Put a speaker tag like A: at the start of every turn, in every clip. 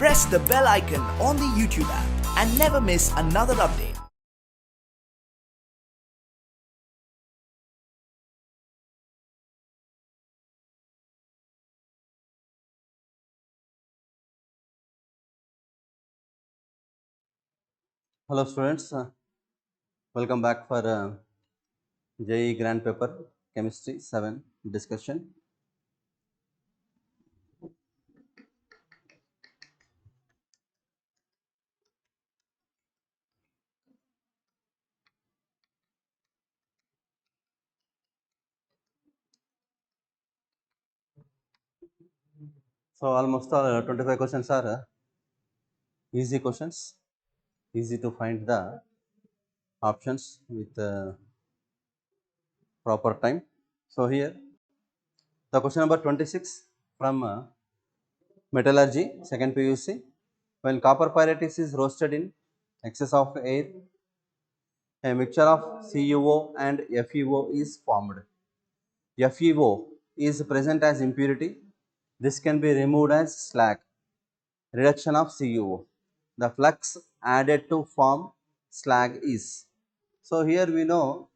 A: press the bell icon on the YouTube app and never miss another update.
B: Hello students, welcome back for JEE Grand Paper Chemistry 7 discussion. So almost all 25 questions are easy questions, easy to find the options with proper time. So here the question number 26 from metallurgy second PUC. When copper pyrites is roasted in excess of air, a mixture of CuO and FeO is formed. FeO is present as impurity. This can be removed as slag. Reduction of CuO. The flux added to form slag is. So here we know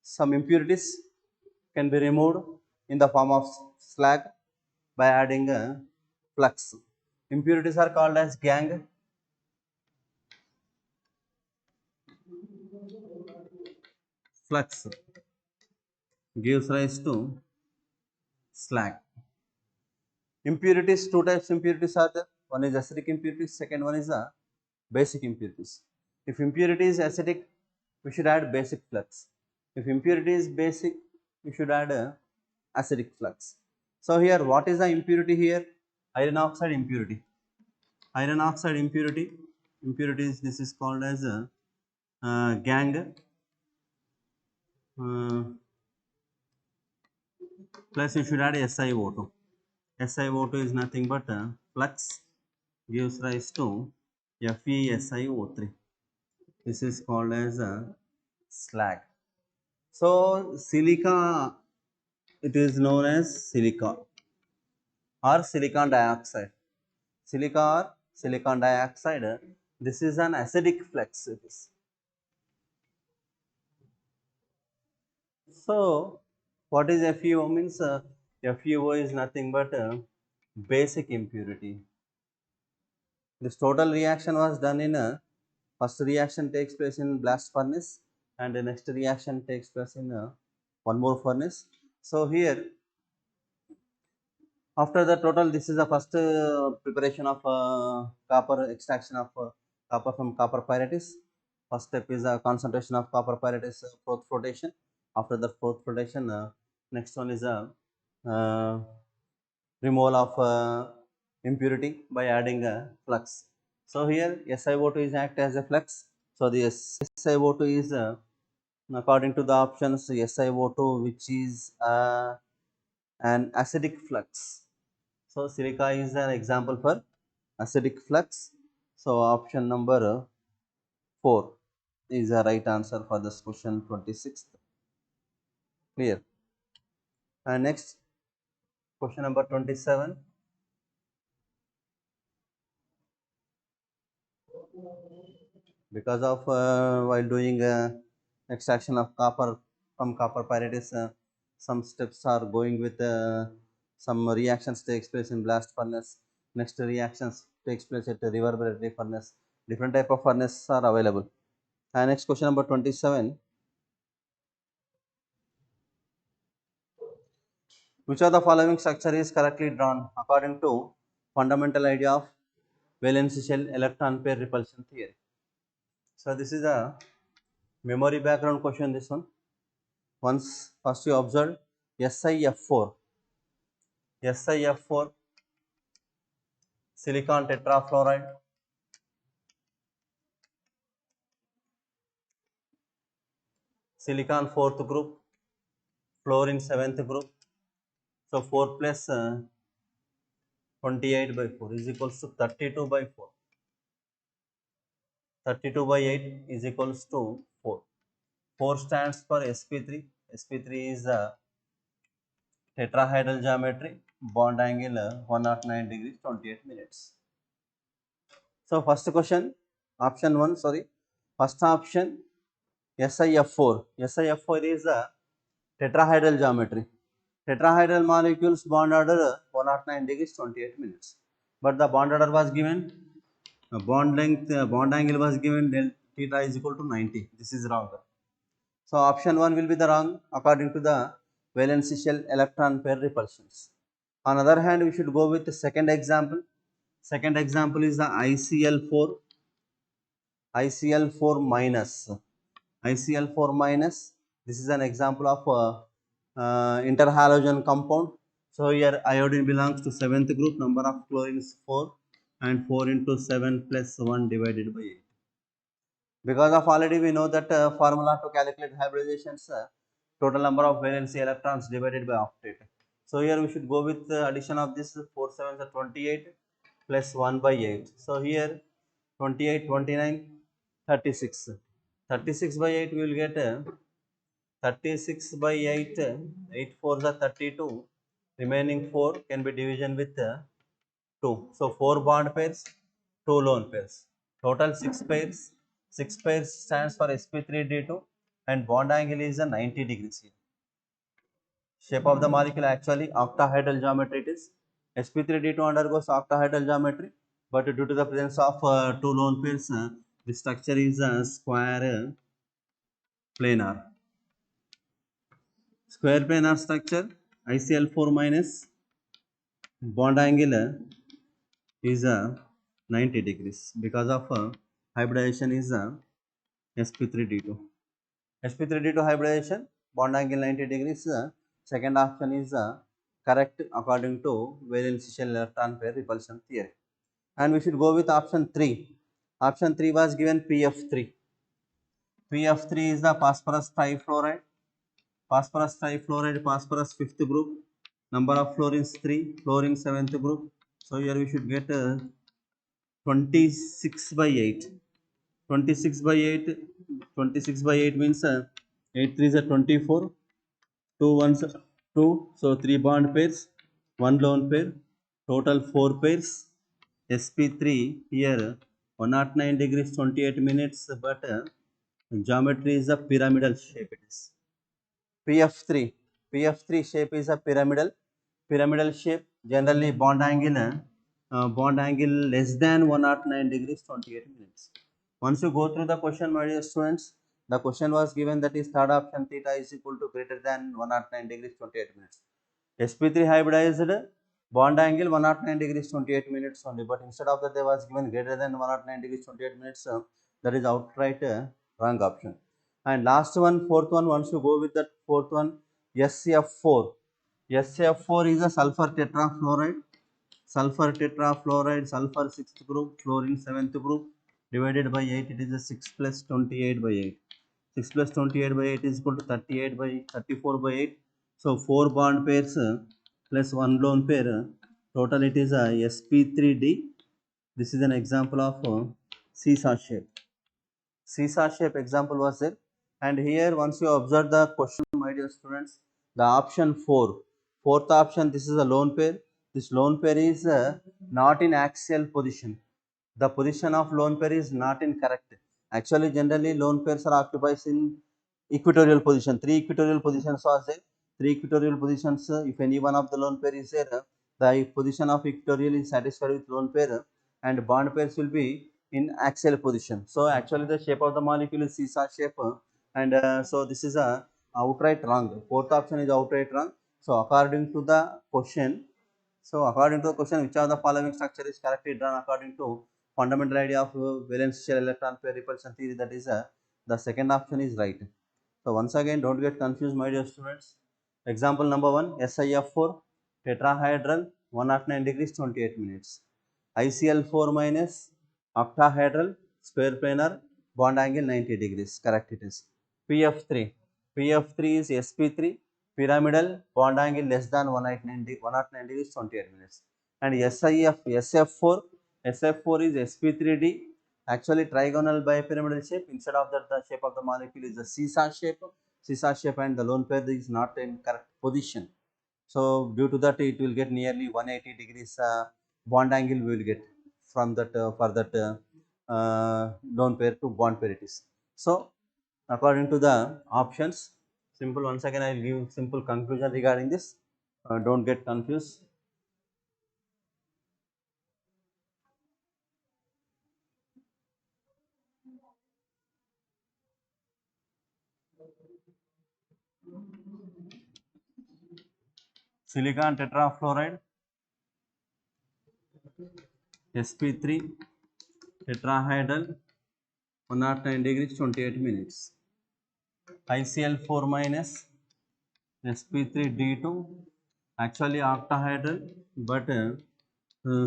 B: some impurities can be removed in the form of slag by adding a flux. Impurities are called as gangue. Flux gives rise to slag. Impurities, two types impurities are there. One is acidic impurities, second one is a basic impurities. If impurity is acidic, we should add basic flux. If impurity is basic, we should add a acidic flux. So here, what is the impurity here? Iron oxide impurity. Iron oxide impurity. Impurities, this is called as a gangue. Plus you should add SiO2. SiO2 is nothing but flux gives rise to FeSiO3. This is called as a slag. So silica, it is known as silica or silicon dioxide. Silica or silicon dioxide, this is an acidic flux. It is. So what is FeO means? FeO is nothing but a basic impurity. This total reaction was done in a first reaction takes place in blast furnace and the next reaction takes place in one more furnace. So here after the total, this is the first preparation of copper, extraction of copper from copper pyrites. First step is a concentration of copper pyrites fourth flotation. After the fourth flotation, next one is a uh, removal of impurity by adding a flux. So here SiO2 is act as a flux. So the SiO2 is according to the options SiO2 which is an acidic flux. So silica is an example for acidic flux. So option number 4 is the right answer for this question 26th. Clear. And next question number 27. Because of while doing extraction of copper from copper pyrites, some steps are going with some reactions takes place in blast furnace. Next reactions takes place at the reverberatory furnace. Different type of furnaces are available. And next question number 27. Which of the following structure is correctly drawn according to fundamental idea of valence shell electron pair repulsion theory? So this is a memory background question. This one. Once first you observe SiF4, SiF4 silicon tetrafluoride, silicon fourth group, fluorine seventh group. So 4 plus 28 by 4 is equals to 32 by 4. 32 by 8 is equals to 4. 4 stands for sp3. sp3 is the tetrahedral geometry, bond angle 109 degrees 28 minutes. So first question, option 1, sorry, first option SiF4. SiF4 is a tetrahedral geometry. Tetrahedral molecules bond order 109 degrees 28 minutes. But the bond order was given, bond length, bond angle was given del theta is equal to 90. This is wrong. So option 1 will be the wrong according to the valency shell electron pair repulsions. On other hand, we should go with the second example. Second example is the ICl4, ICl4 minus. ICl4 minus. This is an example of interhalogen compound. So here iodine belongs to 7th group, number of chlorine is 4 and 4 into 7 plus 1 divided by 8. Because of already we know that formula to calculate hybridizations, total number of valency electrons divided by octet. So here we should go with the addition of this 4 7s are 28 plus 1 by 8. So here 28, 29, 36. 36 by 8 we will get 36 by 8, 8 4s are 32. Remaining 4 can be division with 2. So 4 bond pairs, 2 lone pairs. Total 6 pairs. 6 pairs stands for sp3d2 and bond angle is a 90 degrees here. Shape of the molecule actually octahedral geometry it is. sp3d2 undergoes octahedral geometry, but due to the presence of 2 lone pairs, the structure is a square planar. Square planar structure, ICl4 minus bond angle is a 90 degrees because of hybridization is a sp3d2. sp3d2 hybridization, bond angle 90 degrees. Second option is correct according to valence shell electron pair repulsion theory. And we should go with option 3. Option 3 was given PF3. PF3 is the phosphorus trifluoride. Phosphorus trifluoride, phosphorus 5th group. Number of fluorines 3, fluorine 7th group. So here we should get 26 by 8. 26 by 8, 26 by 8 means 8 3 is a 24, 2 1s 2, so 3 bond pairs, 1 lone pair, total 4 pairs, sp3 here 109 degrees 28 minutes, but geometry is a pyramidal shape it is. PF3, PF3 shape is a pyramidal shape, generally bond angle less than 109 degrees 28 minutes. Once you go through the question, my dear students, the question was given that is third option theta is equal to greater than 109 degrees 28 minutes. sp3 hybridized bond angle 109 degrees 28 minutes only, but instead of that they was given greater than 109 degrees 28 minutes. That is outright wrong option. And last one, fourth one, once you go with that fourth one, SCF4. SCF4 is a sulfur tetrafluoride. Sulfur tetrafluoride, sulfur 6th group, fluorine 7th group, divided by 8, it is a 6 plus 28 by 8. 6 plus 28 by 8 is equal to 38 by 34 by 8. So 4 bond pairs plus 1 lone pair, total it is a sp3d. This is an example of seesaw shape. Seesaw shape example was there. And here once you observe the question, my dear students, the option 4, fourth option, this is a lone pair. This lone pair is not in axial position. The position of lone pair is not in correct. Actually generally lone pairs are occupied in equatorial position. 3 equatorial positions was there. 3 equatorial positions, if any one of the lone pair is there, the position of equatorial is satisfied with lone pair and bond pairs will be in axial position. So actually the shape of the molecule is seesaw shape, and so this is a outright wrong. Fourth option is outright wrong. So according to the question, which of the following structure is correctly drawn according to fundamental idea of valence shell electron pair repulsion theory, that is the second option is right. So once again, don't get confused, my dear students. Example number 1, SiF4 tetrahedral 109 degrees 28 minutes. ICl4 minus octahedral square planar bond angle 90 degrees. Correct it is. PF3. PF3 is sp3 pyramidal bond angle less than 109 degrees 28 minutes. And SF4 is sp3d, actually trigonal bipyramidal shape. Instead of that, the shape of the molecule is a seesaw shape, and the lone pair is not in correct position. So due to that, it will get nearly 180 degrees bond angle we will get. from that for that lone pair to bond pair it is. So according to the options, simple, once again I will give simple conclusion regarding this. Don't get confused. Silicon tetrafluoride sp3 tetrahedral 109 degrees 28 minutes. ICl4 minus sp3d2 actually octahedral but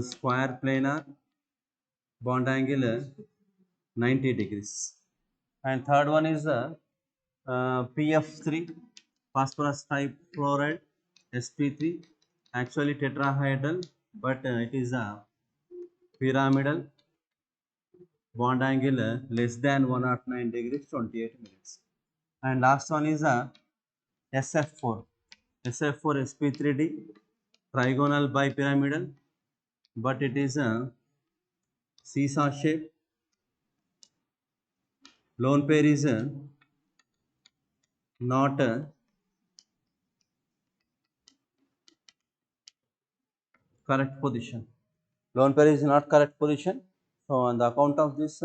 B: square planar bond angle 90 degrees. And third one is the PF3 phosphorus type fluoride sp3 actually tetrahedral but it is a pyramidal bond angle less than 109 degrees 28 minutes. And last one is a SF4 SF4 sp3d trigonal bipyramidal but it is a seesaw shape. Lone pair is not correct position. Lone pair is not correct position. So on the account of this,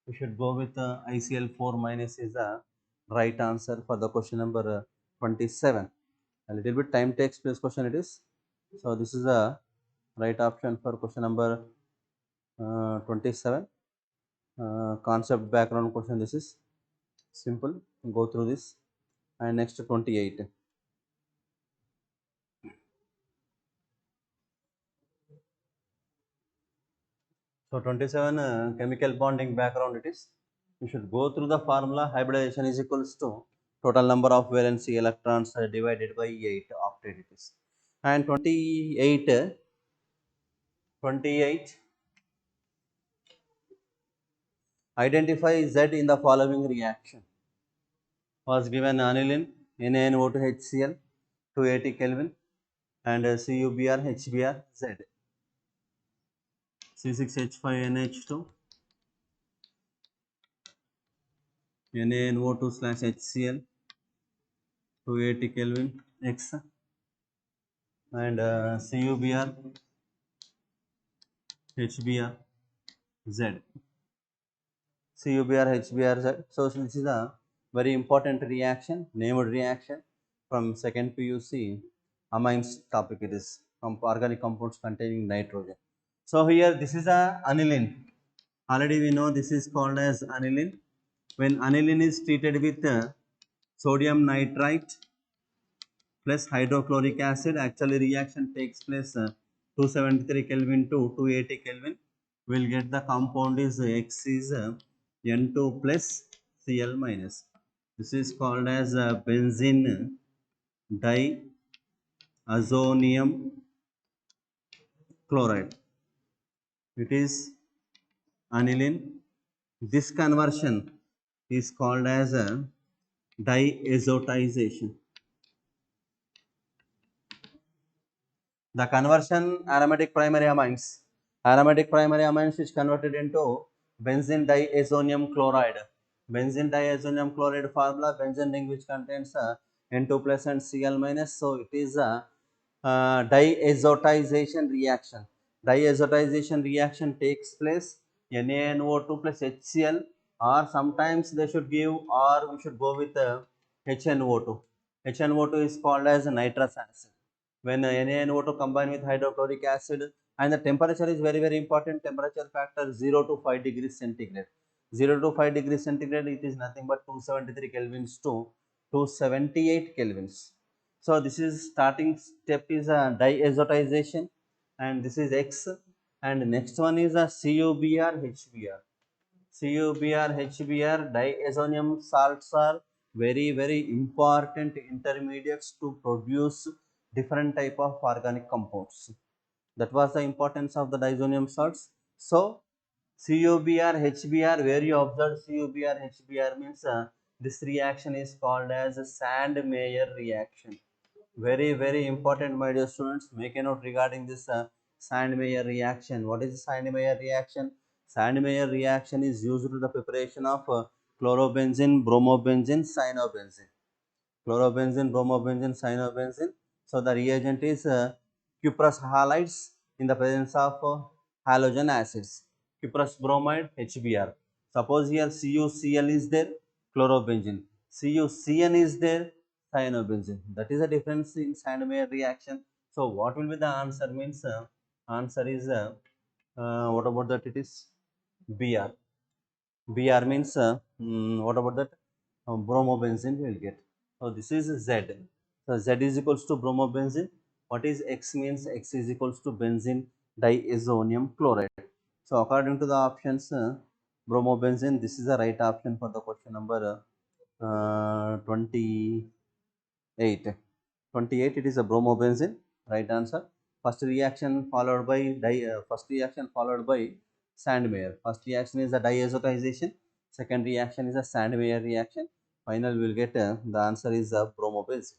B: we should go with ICl4 minus is the right answer for the question number 27. A little bit time takes place question it is. So this is the right option for question number 27. Concept background question. This is simple. Go through this. And next 28. So 27 chemical bonding background it is. You should go through the formula. Hybridization is equals to total number of valency electrons divided by 8 octet it is. And 28 identify Z in the following reaction. Was given aniline NaNO2 HCl 280 Kelvin and CuBr HBr Z C6H5NH2 NaNO2/HCl 280 Kelvin X and CuBr HBr Z. CuBr HBr Z. So this is a very important reaction, named reaction from second PUC amines topic. It is organic compounds containing nitrogen. So here this is a aniline. Already we know this is called as aniline. When aniline is treated with sodium nitrite plus hydrochloric acid, actually reaction takes place 273 Kelvin to 280 Kelvin. We'll get the compound is X is N2 plus Cl minus. This is called as benzene diazonium chloride. It is aniline. This conversion is called as a diazotization. The conversion aromatic primary amines is converted into benzene diazonium chloride. Benzene diazonium chloride formula, benzene ring which contains N2 plus and Cl minus. So it is a diazotization reaction. Diazotization reaction takes place NaNO2 plus HCl, or sometimes they should give, or we should go with HNO2. HNO2 is called as nitrous acid. When NaNO2 combine with hydrochloric acid, and the temperature is very important, temperature factor 0 to 5 degrees centigrade. 0 to 5 degrees centigrade, it is nothing but 273 kelvins to 278 kelvins. So this is starting step is a diazotization, and this is X, and next one is a CuBr HBr. CuBr HBr diazonium salts are very important intermediates to produce different type of organic compounds. That was the importance of the diazonium salts. So CuBr HBr, where you observe CuBr HBr means this reaction is called as a Sand-Meyer reaction. Very important, my dear students. Make a note regarding this Sandmeyer reaction. What is Sandmeyer reaction? Sandmeyer reaction is used to the preparation of chlorobenzene, bromobenzene, cyanobenzene. Chlorobenzene, bromobenzene, cyanobenzene. So the reagent is cuprous halides in the presence of halogen acids. Cuprous bromide, HBr. Suppose here CuCl is there, chlorobenzene. CuCN is there, cyanobenzene. That is the difference in Sandmeyer reaction. So what will be the answer? Means answer is what about that? It is Br. Br means what about that? Bromobenzene we will get. So this is Z. So Z is equals to bromobenzene. What is X means? X is equals to benzene diazonium chloride. So according to the options, bromobenzene, this is the right option for the question number 28. 28, it is a bromobenzene, right answer. First reaction followed by Sandmeyer. First reaction is the diazotization. Second reaction is a Sandmeyer reaction. Final we will get the answer is bromobenzene.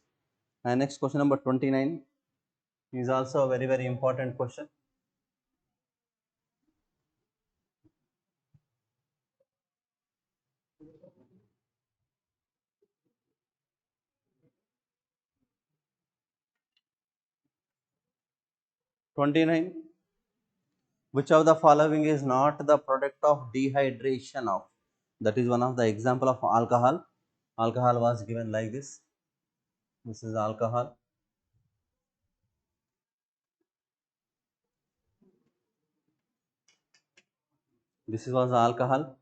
B: And next question number 29 is also a very very important question. Which of the following is not the product of dehydration of? That is one of the example of alcohol. Alcohol was given like this. This is alcohol. This was alcohol.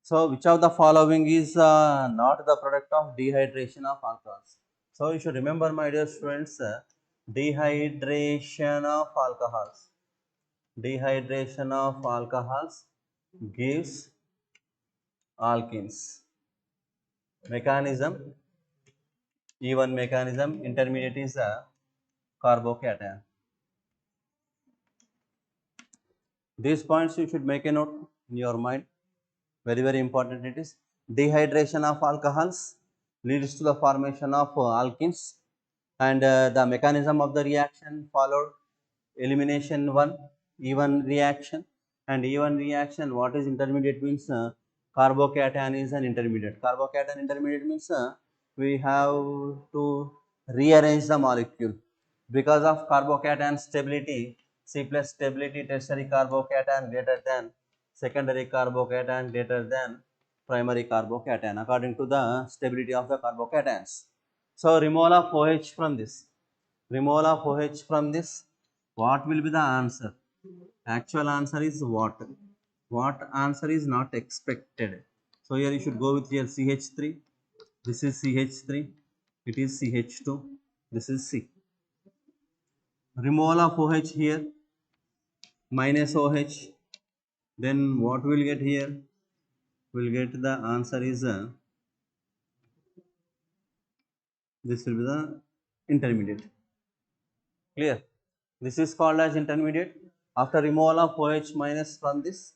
B: So which of the following is not the product of dehydration of alcohols? So you should remember, my dear students, dehydration of alcohols. Dehydration of alcohols gives alkenes. Mechanism, E1 mechanism, intermediate is a carbocation. These points you should make a note in your mind. Very very important it is. Dehydration of alcohols leads to the formation of alkenes, and the mechanism of the reaction followed elimination 1, E1 reaction, and E1 reaction, what is intermediate means carbocation is an intermediate. Carbocation intermediate means we have to rearrange the molecule. Because of carbocation stability, C plus stability, tertiary carbocation greater than secondary carbocation greater than primary carbocation according to the stability of the carbocations. So removal of OH from this. Removal of OH from this, what will be the answer? Actual answer is what? What answer is not expected? So here you should go with here CH3. This is CH3. It is CH2. This is C. Removal of OH here, minus OH. Then what we'll get here? We'll get the answer is this will be the intermediate. Clear? This is called as intermediate. After removal of OH minus from this,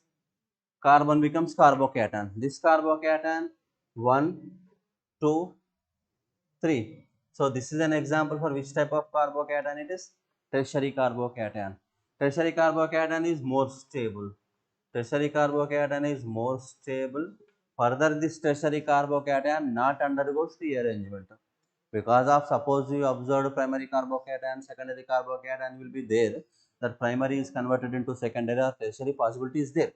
B: carbon becomes carbocation. This carbocation 1, 2, 3. So this is an example for which type of carbocation it is? Tertiary carbocation. Tertiary carbocation is more stable. Tertiary carbocation is more stable. Further, this tertiary carbocation not undergoes rearrangement. Because of, suppose you observed primary carbocation, secondary carbocation will be there, that primary is converted into secondary or tertiary possibility is there.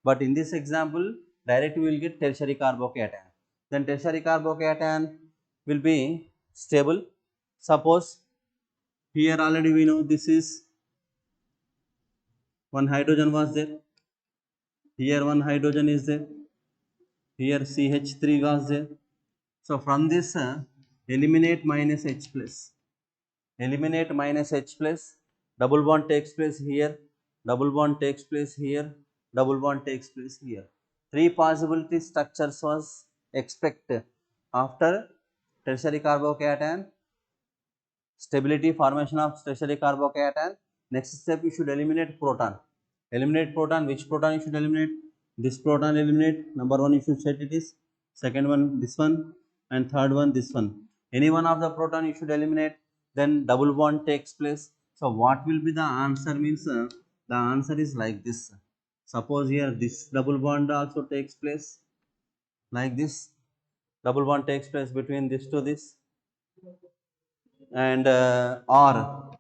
B: But in this example, directly we will get tertiary carbocation. Then tertiary carbocation will be stable. Suppose here already we know this is one hydrogen was there. Here one hydrogen is there. Here CH3 was there. So from this eliminate minus H plus. Eliminate minus H plus. Double bond takes place here. Double bond takes place here. Double bond takes place here. Three possibility structures was expected after tertiary carbocation. Stability, formation of tertiary carbocation. Next step, you should eliminate proton. Eliminate proton. Which proton you should eliminate? This proton eliminate. Number 1 you should set it is. Second one this one, and third one this one. Any one of the proton you should eliminate. Then double bond takes place. So what will be the answer means the answer is like this. Suppose here this double bond also takes place like this. Double bond takes place between this to this, and or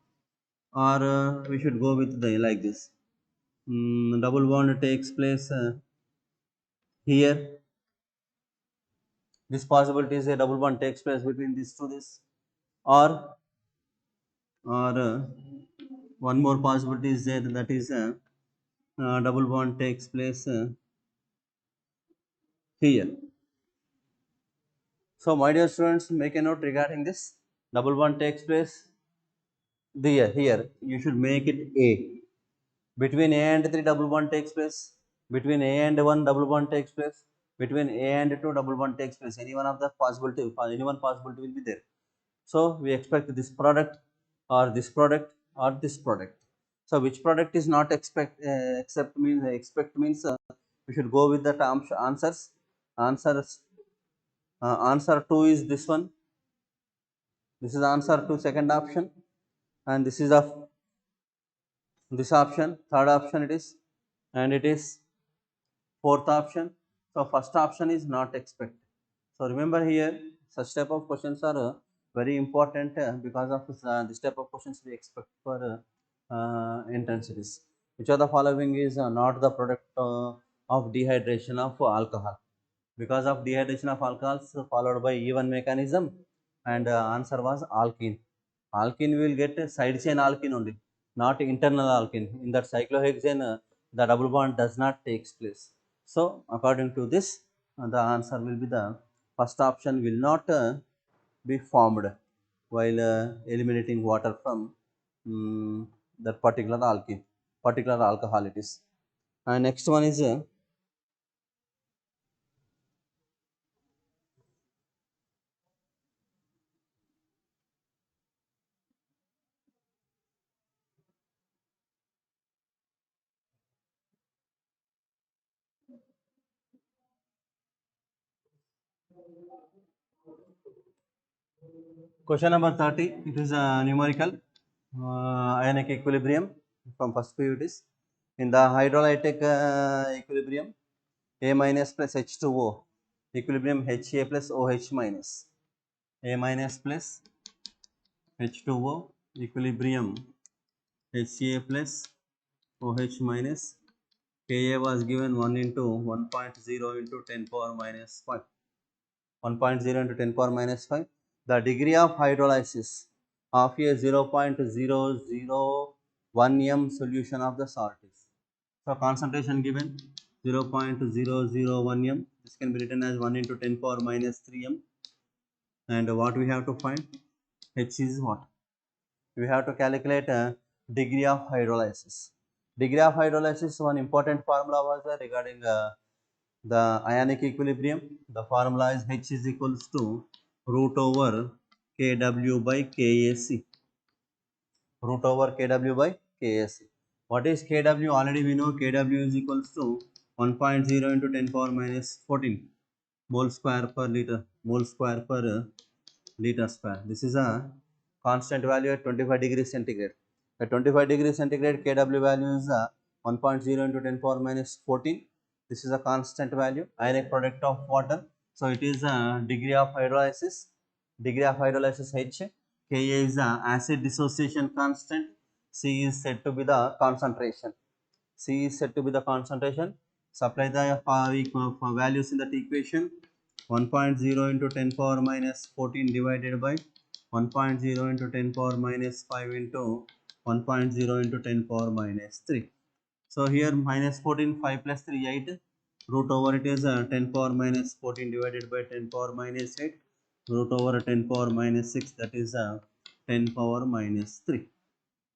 B: we should go with the like this. Double bond takes place here. This possibility is a double bond takes place between this to this, or or one more possibility is there, that is double bond takes place here. So my dear students, make a note regarding this. Double bond takes place there. Here you should make it A. Between A and 3 double bond takes place. Between A and 1 double bond takes place. Between A and 2 double bond takes place. Any one of the possibility, any one possibility will be there. So we expect this product or this product or this product. So which product is not expect means we should go with the answers. Answer 2 is this one. This is answer to second option, and this is of this option, third option it is, and it is fourth option. So first option is not expected. So remember here, such type of questions are very important because of this type of questions we expect for intensities. Which of the following is not the product of dehydration of alcohol? Because of dehydration of alcohols followed by E1 mechanism, and answer was alkene. Alkene will get a side chain alkene only, not internal alkene. In that cyclohexane, the double bond does not takes place. So according to this, the answer will be the first option will not be formed while eliminating water from that particular alkene, particular alcohol it is. And next one is question number 30. It is numerical ionic equilibrium from first period is in the hydrolytic equilibrium A minus plus H2O equilibrium HA plus OH minus. A minus plus H2O equilibrium HA plus OH minus. Ka was given 1 into 1.0 into 10 power minus 5. 1.0 into 10 power minus 5. The degree of hydrolysis of a 0.001 m solution of the salt is. So concentration given 0.001 m. This can be written as 1 into 10 power minus 3 m. And what we have to find? H is what? We have to calculate a degree of hydrolysis. Degree of hydrolysis, one important formula was regarding the ionic equilibrium. The formula is H is equals to root over Kw by Kac. Root over Kw by Kac. What is Kw? Already we know Kw is equals to 1.0 into 10 power minus 14 mole square per liter. Mole square per liter square. This is a constant value at 25 degrees centigrade. At 25 degrees centigrade, Kw value is 1.0 into 10 power minus 14. This is a constant value, ionic product of water. So it is a degree of hydrolysis. Degree of hydrolysis H. Ka is the acid dissociation constant. C is said to be the concentration. C is said to be the concentration. Supply the values in that equation. 1.0 into 10 power minus 14 divided by 1.0 into 10 power minus 5 into 1.0 into 10 power minus 3. So here minus 14, 5 plus 3, 8. Root over it is 10 power minus 14 divided by 10 power minus 8. Root over 10 power minus 6, that is 10 power minus 3.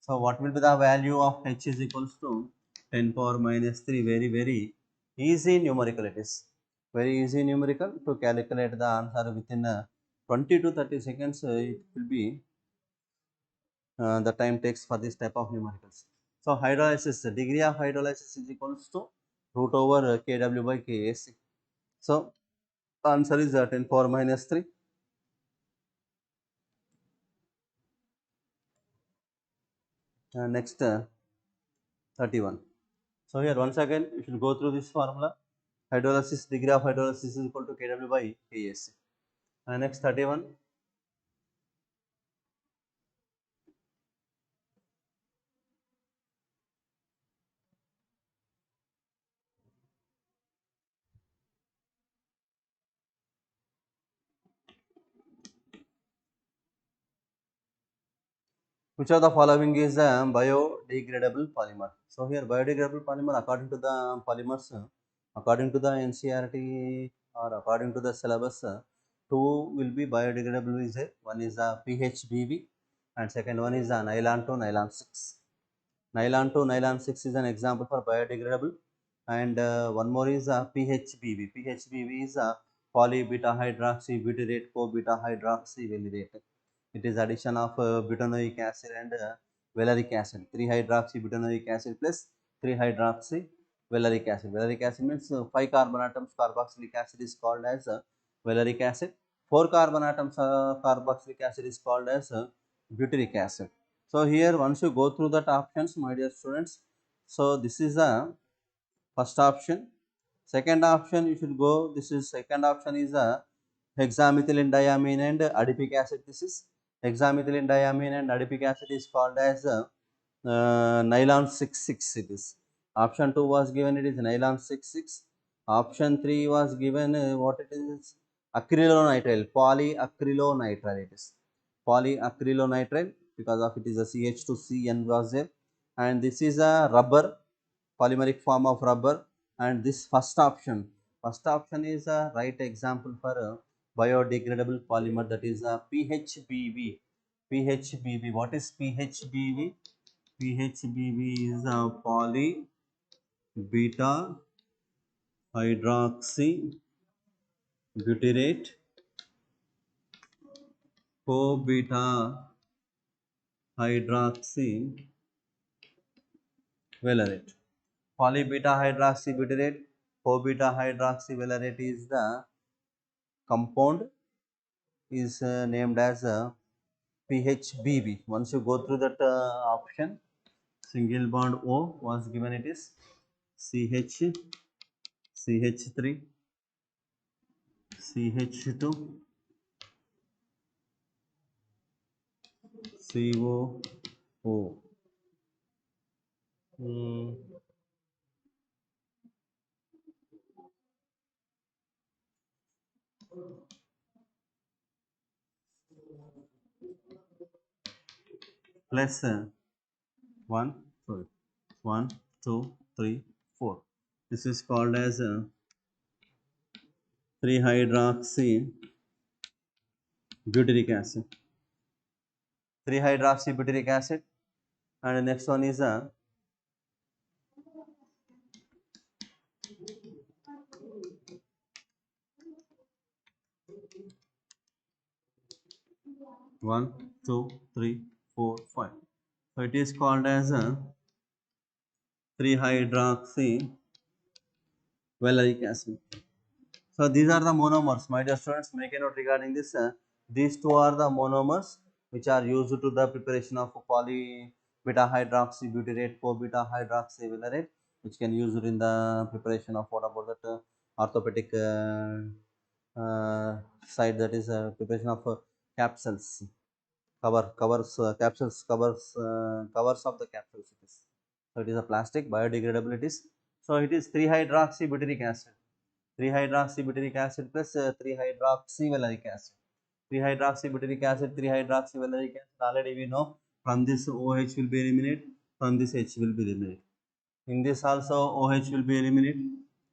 B: So what will be the value of H is equals to 10 power minus 3. Very easy numerical it is. Very easy numerical to calculate the answer within 20 to 30 seconds. It will be the time takes for this type of numericals. So hydrolysis, the degree of hydrolysis is equals to root over Kw by Kac. So answer is 10 power minus 3. Next 31. So here once again you should go through this formula. Hydrolysis, degree of hydrolysis is equal to Kw by Ks. Next 31. Which of the following is a biodegradable polymer? So here biodegradable polymer according to the polymers, according to the NCERT or according to the syllabus, two will be biodegradable. Is a one is a PHBV and second one is a nylon to nylon 6. Nylon to nylon 6 is an example for biodegradable, and one more is a PHBV. PHBV is a polybeta hydroxy butyrate co beta hydroxy validate. It is addition of butanoic acid and valeric acid, 3 hydroxy butanoic acid plus 3 hydroxy valeric acid. Valeric acid means 5 carbon atoms carboxylic acid is called as valeric acid. 4 carbon atoms carboxylic acid is called as butyric acid. So here once you go through that options, my dear students, so this is a first option. Second option you should go, this is second option is a hexamethylene diamine and adipic acid. This is hexamethylene diamine and adipic acid is called as nylon 6,6. It is option 2 was given, it is nylon 6,6. Option 3 was given what it is, acrylonitrile, polyacrylonitrile. It is polyacrylonitrile because of it is a CH2CN was there, and this is a rubber, polymeric form of rubber. And this first option is a right example for a biodegradable polymer, that is a PHBV. PHBV, what is PHBV? PHBV is a poly beta hydroxy butyrate co beta hydroxy valerate. Poly beta hydroxy butyrate co beta hydroxy valerate is the compound, is named as PHBV. Once you go through that option, single bond O was given, it is CH, CH3, CH2, COO. Hmm. Plus 1, sorry, 1, 2, 3, 4. This is called as 3 hydroxy butyric acid. 3 hydroxy butyric acid, and the next one is 1, 2, 3, 4, 5. So it is called as 3 hydroxy valeric acid. So these are the monomers, my dear students. Make a note regarding this. These two are the monomers which are used to the preparation of poly beta hydroxy butyrate co beta hydroxy valerate, which can use it in the preparation of what about that orthopedic side, that is preparation of capsules, covers of the capsules. It is, so it is a plastic, biodegradable it is. So it is 3 hydroxy butyric acid. 3 hydroxy butyric acid plus 3 hydroxy valeric acid. 3 hydroxy butyric acid, 3 hydroxy valeric acid. Already we know from this OH will be eliminated, from this H will be eliminated. In this also OH will be eliminated.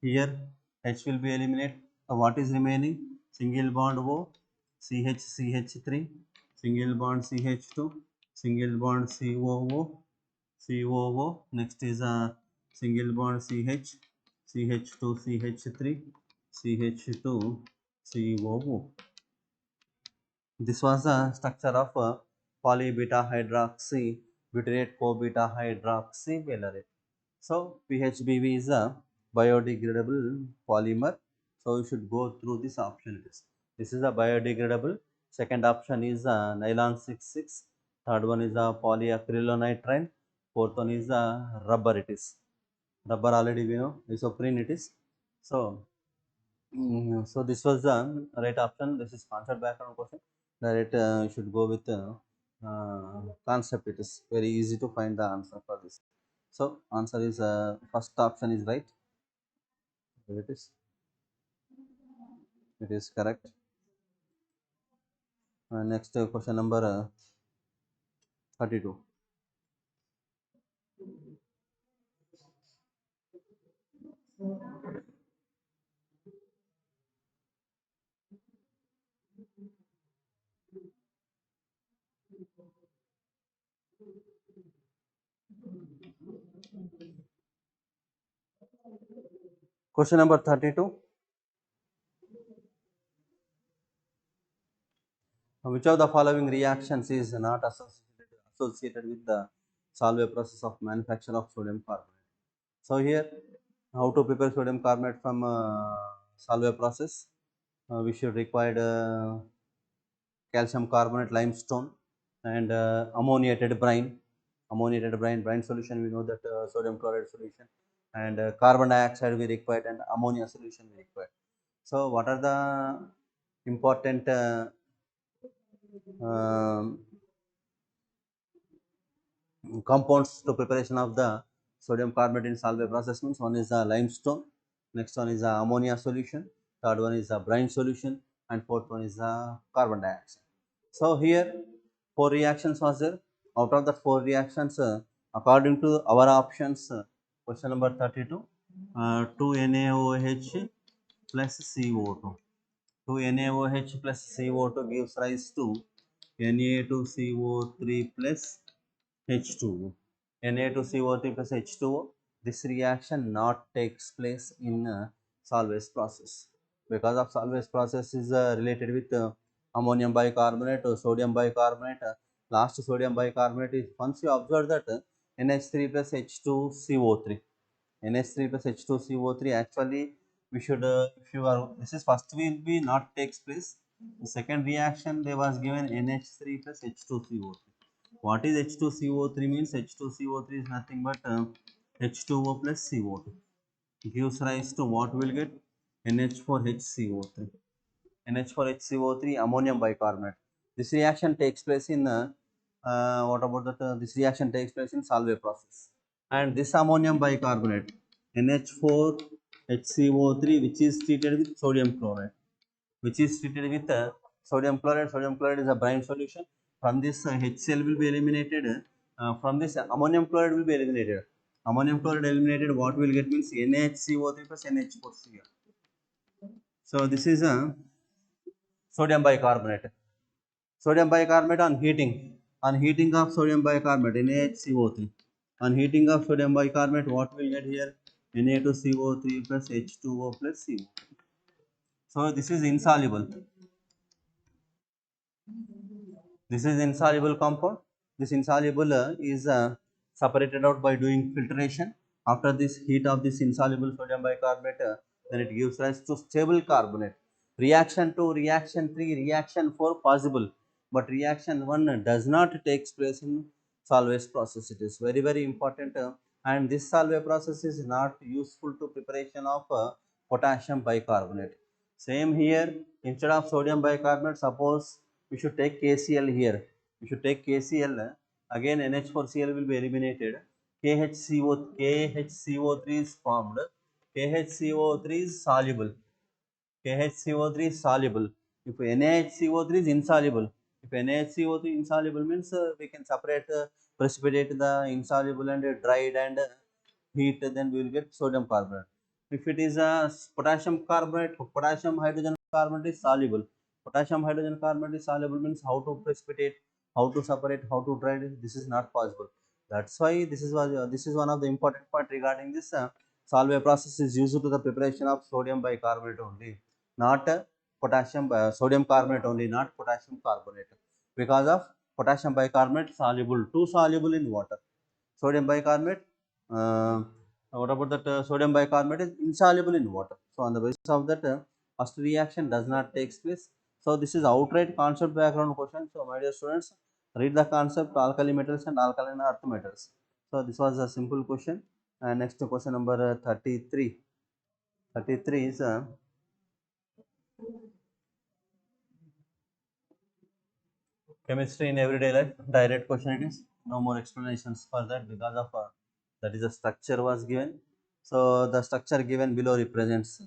B: Here H will be eliminated. So what is remaining? Single bond O, CH, CH3, single bond CH2, single bond COO, COO. Next is a single bond CH, CH2, CH3, CH2, COO. This was the structure of poly beta hydroxy butyrate co beta hydroxy valerate. So PHBV is a biodegradable polymer. So you should go through this option. This is a biodegradable. Second option is nylon 6,6. Third one is a polyacrylonitrile. Fourth one is the rubber. It is rubber, already we know, isoprene it is. So so this was the right option. This is concept background question. That should go with concept. It is very easy to find the answer for this. So answer is first option is right. Here it is. It is correct. Next question number 32. Question number 32. Which of the following reactions is not associated with the Solvay process of manufacture of sodium carbonate? So here, how to prepare sodium carbonate from Solvay process? We should require calcium carbonate, limestone, and ammoniated brine. Ammoniated brine solution, we know that sodium chloride solution, and carbon dioxide we required, and ammonia solution we required. So what are the important um, compounds to preparation of the sodium carbonate in Solvay process? Means one is the limestone, next one is the ammonia solution, third one is the brine solution, and fourth one is the carbon dioxide. So here 4 reactions was there. Out of the 4 reactions, according to our options, question number 32, 2 NaOH plus CO2. 2 NaOH plus CO2 gives rise to Na2CO3 plus H2O. Na2CO3 plus H2O. This reaction not takes place in Solvay's process, because of Solvay's process is related with ammonium bicarbonate or sodium bicarbonate. Last sodium bicarbonate is, once you observe that NH3 plus H2CO3. NH3 plus H2CO3, actually we should if you are, this is first will be not takes place. The second reaction they was given NH3 plus H2CO3. What is H2CO3 means? H2CO3 is nothing but H2O plus CO2. Gives rise to what will get? NH4HCO3. NH4HCO3 ammonium bicarbonate. This reaction takes place in what about that? This reaction takes place in Solvay process. And this ammonium bicarbonate NH4HCO3, which is treated with sodium chloride, which is treated with sodium chloride. Sodium chloride is a brine solution. From this HCl will be eliminated. From this ammonium chloride will be eliminated. Ammonium chloride eliminated, what will get means NaHCO3 plus NH4Cl. So this is a sodium bicarbonate. Sodium bicarbonate on heating of sodium bicarbonate NaHCO3. On heating of sodium bicarbonate, what will get here? Na2CO3 plus H2O plus CO. So this is insoluble. This is insoluble compound. This insoluble is separated out by doing filtration. After this heat of this insoluble sodium bicarbonate, then it gives rise to stable carbonate. Reaction 2, reaction 3, reaction 4 possible, but reaction 1 does not take place in Solvay's process. It is very important, and this Solvay process is not useful to preparation of potassium bicarbonate. Same here, instead of sodium bicarbonate, suppose we should take KCl here. We should take KCl. Again, NH4Cl will be eliminated. KHCO3 is formed. KHCO3 is soluble. KHCO3 is soluble. If NaHCO3 is insoluble. If NaHCO3 insoluble means we can separate, precipitate the insoluble and dried and heat, then we will get sodium carbonate. If it is a potassium carbonate, potassium hydrogen carbonate is soluble. Potassium hydrogen carbonate is soluble means how to precipitate, how to separate, how to dry it, this is not possible. That's why this is one of the important point regarding this Solvay process is used to the preparation of sodium bicarbonate only, not sodium carbonate only, not potassium carbonate, because of potassium bicarbonate soluble, too soluble in water. Sodium bicarbonate, what about that? Sodium bicarbonate is insoluble in water. So on the basis of that, first reaction does not take place. So this is outright concept background question. So my dear students, read the concept alkali metals and alkaline earth metals. So this was a simple question. And next question number 33. 33 is chemistry in everyday life. Direct question it is. No more explanations for that because of that is a structure was given. So the structure given below represents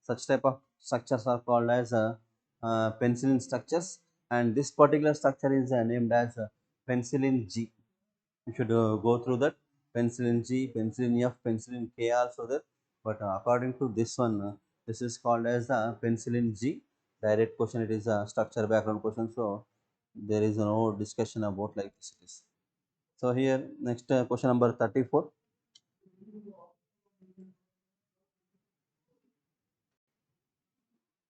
B: such type of structures are called as penicillin structures, and this particular structure is named as penicillin G. You should go through that penicillin G, penicillin F, penicillin K also there. But according to this one, this is called as penicillin G. Direct question it is a structure background question. So there is no discussion about like this it is. So here next question number 34.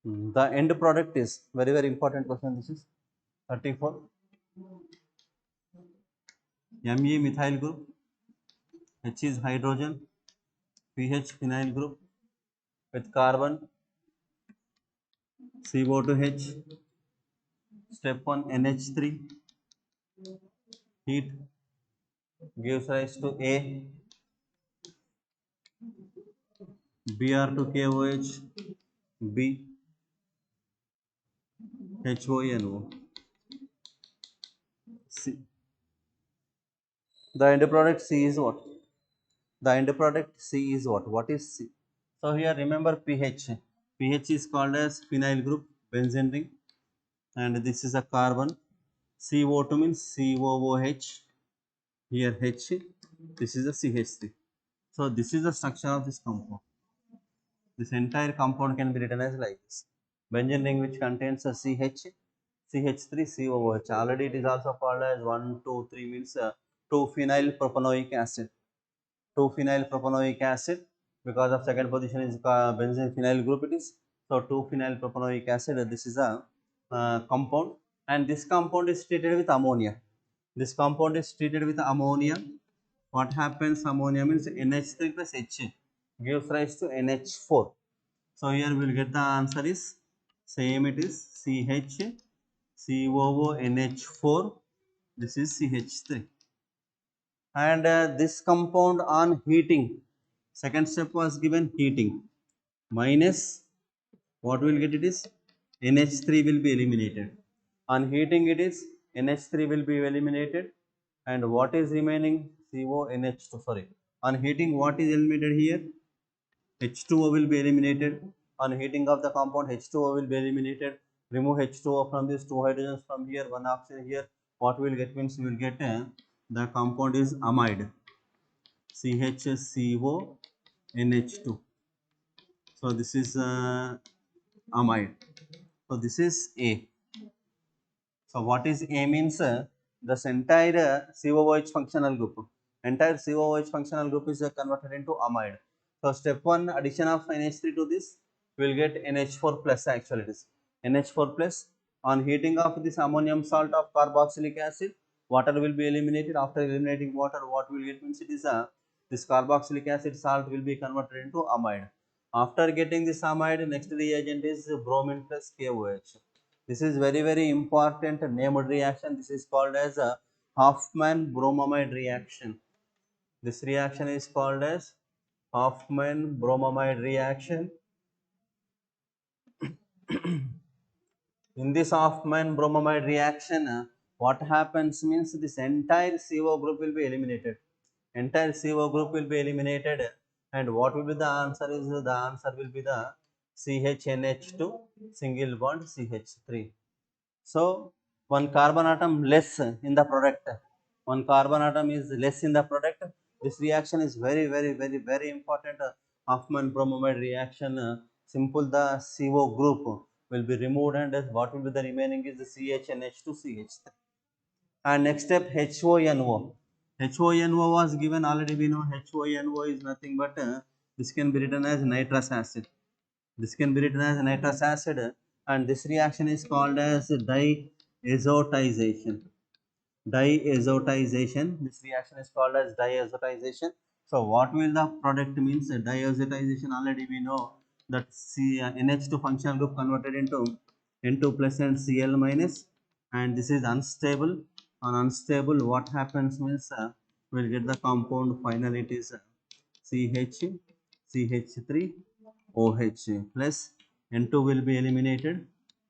B: The end product is very important question. This is 34. Me methyl group, H is hydrogen, pH phenyl group with carbon, CO2H. Step 1 NH3, heat gives rise to A, Br2KOH, B, HONO. C. The end product C is what? The end product C is what? What is C? So here remember pH. pH is called as phenyl group, benzene ring, and this is a carbon. CO2 means COOH. Here H. This is a CH3. So this is the structure of this compound. This entire compound can be written as like this. Benzene ring which contains a CH, CH3, COOH. Already it is also called as 1, 2, 3 means 2-phenyl propanoic acid. 2-phenyl propanoic acid because of second position is benzene phenyl group it is. So 2-phenyl propanoic acid, this is a compound, and this compound is treated with ammonia. This compound is treated with ammonia. What happens? Ammonia means NH3 plus H gives rise to NH4. So here we will get the answer is same, it is CH COONH4. This is CH3. And this compound on heating, second step was given heating, minus what we will get it is NH3 will be eliminated. On heating it is NH3 will be eliminated, and what is remaining? CONH2. Sorry, on heating what is eliminated here? H2O will be eliminated. On heating of the compound, H2O will be eliminated. Remove H2O from this, 2 hydrogens from here, 1 oxygen here. What we will get means we will get the compound is amide, CHCONH2. So this is amide. So this is A. So what is A means? This entire COOH functional group. Entire COOH functional group is converted into amide. So step 1 addition of NH3 to this, we will get NH4 plus actually it is. NH4 plus, on heating of this ammonium salt of carboxylic acid, water will be eliminated. After eliminating water, what we will get means it is this carboxylic acid salt will be converted into amide. After getting this amide, next reagent is bromine plus KOH. This is very important named reaction. This is called as a Hoffman bromamide reaction. This reaction is called as Hoffman bromamide reaction. In this Hoffman bromamide reaction, what happens means this entire CO group will be eliminated. Entire CO group will be eliminated, and what will be the answer is the answer will be the CHNH2 single bond CH3. So one carbon atom less in the product. One carbon atom is less in the product. This reaction is very important. Hoffman bromamide reaction. Simple, the CO group will be removed, and what will be the remaining is the CHNH2 CH3. And next step HONO. HONO was given already. We know HONO is nothing but this can be written as nitrous acid. This can be written as nitrous acid, and this reaction is called as diazotization. Diazotization. This reaction is called as diazotization. So what will the product means? Diazotization, already we know that NH2 functional group converted into N2 plus and Cl minus, and this is unstable. On unstable, what happens means we'll get the compound final it is CH, CH3, OH plus N2 will be eliminated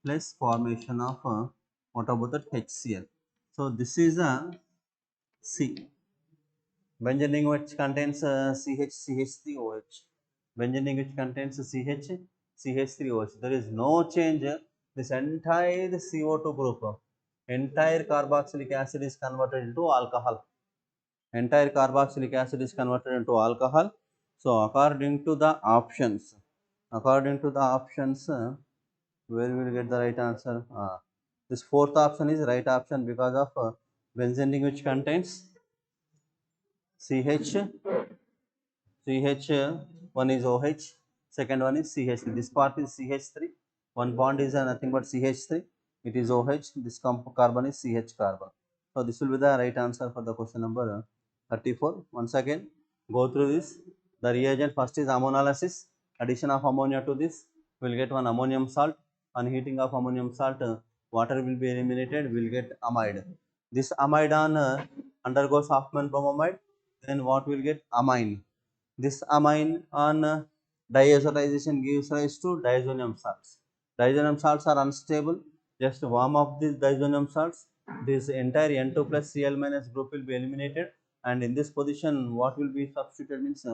B: plus formation of what about that HCl. So this is a C. Benzene ring which contains CH, CH3OH. Benzene ring which contains CH, CH3OH. There is no change. This entire CO2 group, entire carboxylic acid is converted into alcohol. Entire carboxylic acid is converted into alcohol. So according to the options, where we will get the right answer? This fourth option is right option because of benzene ring which contains CH, one is OH, second one is CH3. This part is CH3. One bond is nothing but CH3. It is OH. This carbon is CH carbon. So this will be the right answer for the question number 34. Once again, go through this. The reagent first is ammonolysis. Addition of ammonia to this will get one ammonium salt. On heating of ammonium salt, water will be eliminated. Will get amide. This amide undergoes Hoffman bromamide. Then what will get amine. This amine on diazotization gives rise to diazonium salts. Diazonium salts are unstable. Just warm up these diazonium salts. This entire N2 plus Cl minus group will be eliminated. And in this position, what will be substituted means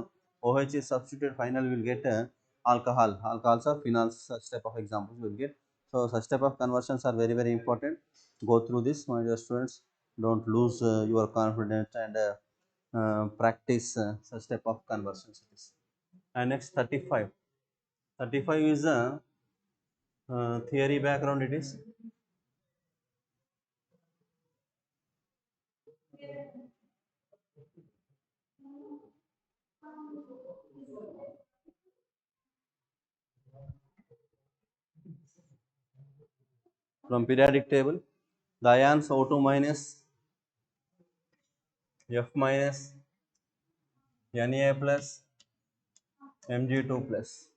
B: OH is substituted. Final will get alcohol. Alcohols or phenols. Such type of examples will get. So such type of conversions are very important. Go through this, my dear students. Don't lose your confidence and practice such type of conversions. And next 35. 35 is a theory background. It is from periodic table. The ions O2 minus, F minus, Na plus, Mg2 plus,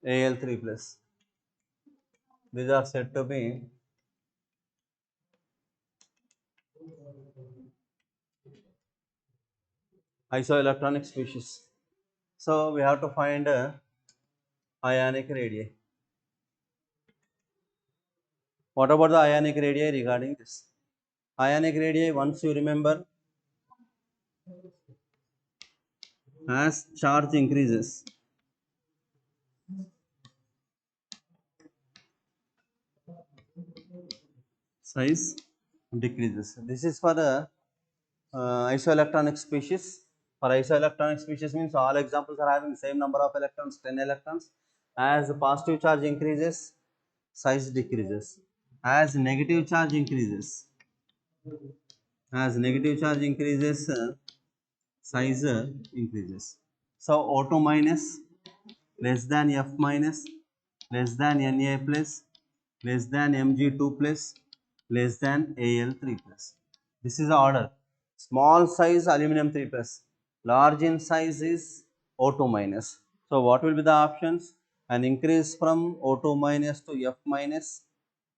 B: Al3 plus. These are said to be isoelectronic species. So we have to find ionic radii. What about the ionic radii regarding this? Ionic radii, once you remember, as charge increases, size decreases. This is for the isoelectronic species. For isoelectronic species means all examples are having same number of electrons, 10 electrons. As positive charge increases, size decreases. As negative charge increases, size increases. So O2 minus less than F minus less than Na plus less than Mg2 plus less than Al3 plus. This is the order. Small size aluminum 3 plus, large in size is O2 minus. So what will be the options? An increase from O2 minus to F minus,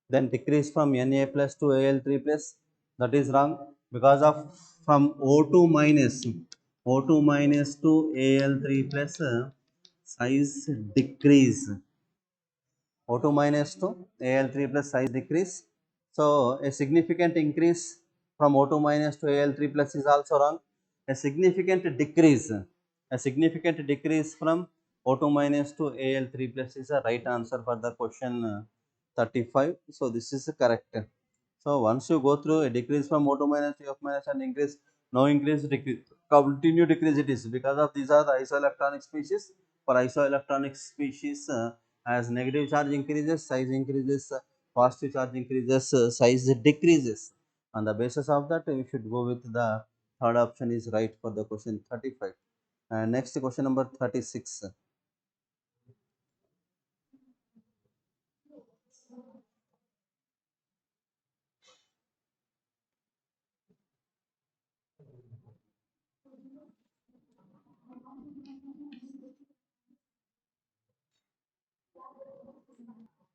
B: then decrease from Na plus to Al3 plus. That is wrong because of from O2 minus to Al3 plus size decrease. O2 minus to Al3 plus size decrease. So a significant increase from O2 minus to Al3 plus is also wrong. A significant decrease from O2 minus to Al3 plus is the right answer for the question 35. So this is correct. So once you go through a decrease from O2 minus to F minus and increase, no increase, decrease, continue decrease it is because of these are the isoelectronic species. For isoelectronic species, as negative charge increases, size increases, positive charge increases, size decreases. On the basis of that, we should go with the third option is right for the question 35. And next question number 36.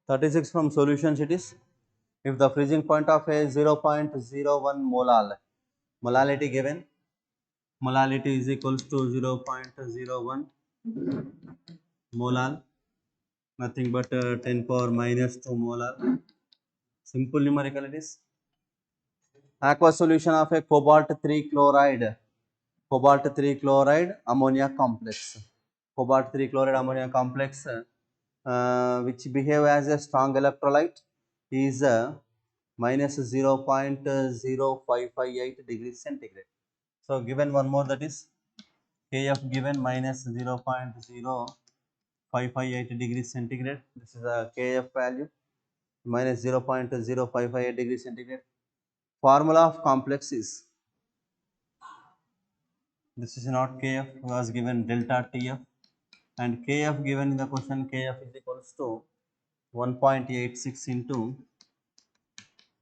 B: 36 from solutions it is. If the freezing point of A is 0.01 molal, Molality given. Molality is equals to 0.01 molal, nothing but 10 power minus 2 molar. Simple numerical it is. Aqueous solution of a cobalt 3 chloride, ammonia complex. Cobalt 3 chloride ammonia complex, which behave as a strong electrolyte, is minus 0.0558 degrees centigrade. So given one more, that is Kf given minus 0.0558 degrees centigrade. This is a Kf value minus 0.0558 degrees centigrade. Formula of complex is, this is not Kf, was given delta Tf, and Kf given in the question, Kf is equals to 1.86 into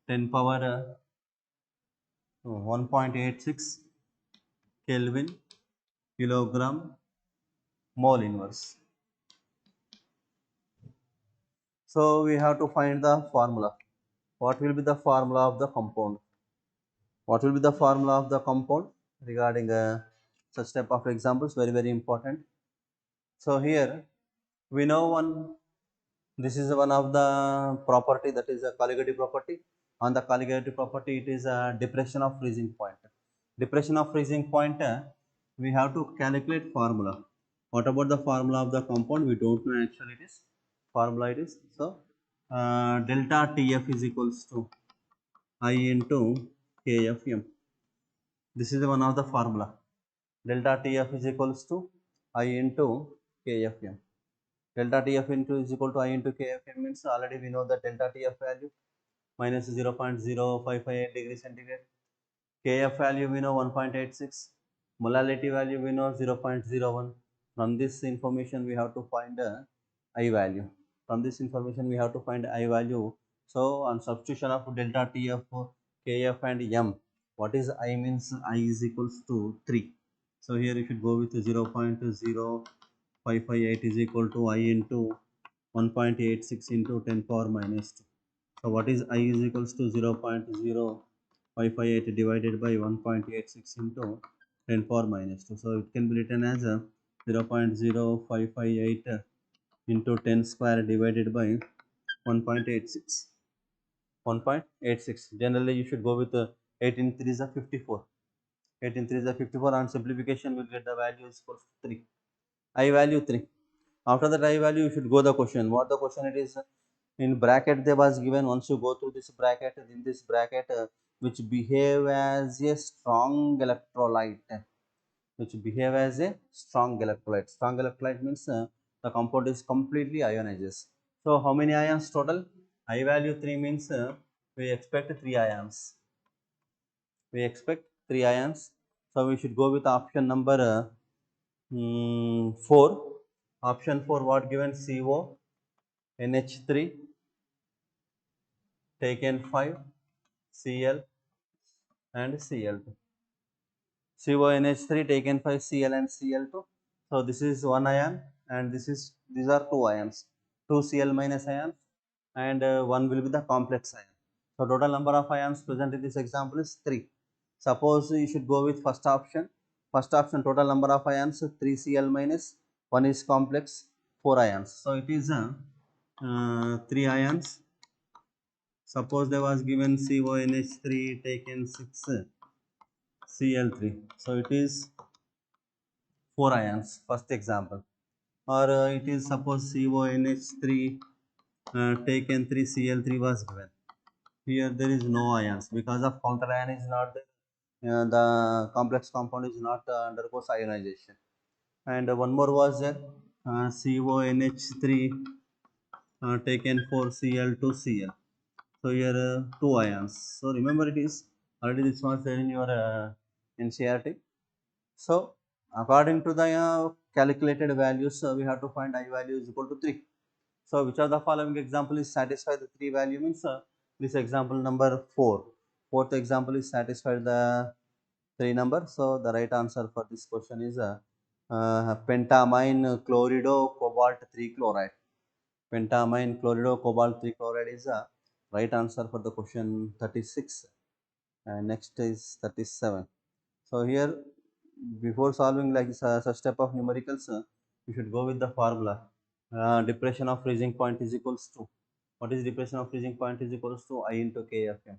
B: 10 power 1.86 Kelvin kilogram mole inverse. So we have to find the formula. What will be the formula of the compound? What will be the formula of the compound regarding such type of examples? Very, very important. So here we know one, this is one of the property, that is a colligative property. On the colligative property, it is a depression of freezing point. Depression of freezing point, we have to calculate formula. What about the formula of the compound? We don't know actually. It is formula, it is. So delta Tf is equals to I into Kfm. This is one of the formula. Delta Tf is equals to I into Kfm. Delta Tf into is equal to I into Kfm means already we know the delta Tf value minus 0.0558 degrees centigrade. Kf value we know 1.86. Molality value we know 0.01. From this information we have to find I value. From this information we have to find I value. So on substitution of delta Tf, Kf and m, what is I means I is equals to 3. So here you should go with 0.0558 is equal to I into 1.86 into 10 power minus 2. So what is I is equals to 0.0558 divided by 1.86 into 10 power minus 2. So it can be written as a 0.0558 into 10 square divided by 1.86. 1.86. Generally you should go with 18 3s are 54. 18 3s are 54. On simplification we will get the value is equals to 3. I value 3. After that I value you should go the question. What the question it is? In bracket they was given, once you go through this bracket, in this bracket which behave as a strong electrolyte, strong electrolyte means the compound is completely ionizes. So how many ions total? I value 3 means we expect 3 ions. So we should go with option number 4. Option 4, what given? CO NH3 taken 5 Cl and Cl2. CONH3 taken 5 Cl and Cl2. So this is one ion and these are two ions, 2 Cl minus ions, and one will be the complex ion. So total number of ions present in this example is 3. Suppose you should go with first option. First option, total number of ions 3 Cl minus, one is complex, 4 ions. So it is 3 ions. Suppose there was given CONH3 taken 6 Cl3. So it is 4 ions, first example. Or it is suppose CONH3 taken 3 Cl3 was given. Here there is no ions because of counter ion is not there. The complex compound is not undergoes ionization. And one more was there, CONH3 taken 4 Cl2 Cl. So here 2 ions. So remember it is already this was there in your NCERT. So according to the calculated values, we have to find I value is equal to 3. So which of the following example is satisfied the 3 value means this example number 4. Fourth example is satisfied the 3 number. So the right answer for this question is pentamine chlorido cobalt 3 chloride. Pentamine chlorido cobalt 3 chloride is the right answer for the question 36. and next is 37. So here, before solving like such type of numericals, you should go with the formula. Depression of freezing point is equals to, what is depression of freezing point is equals to I into KFM.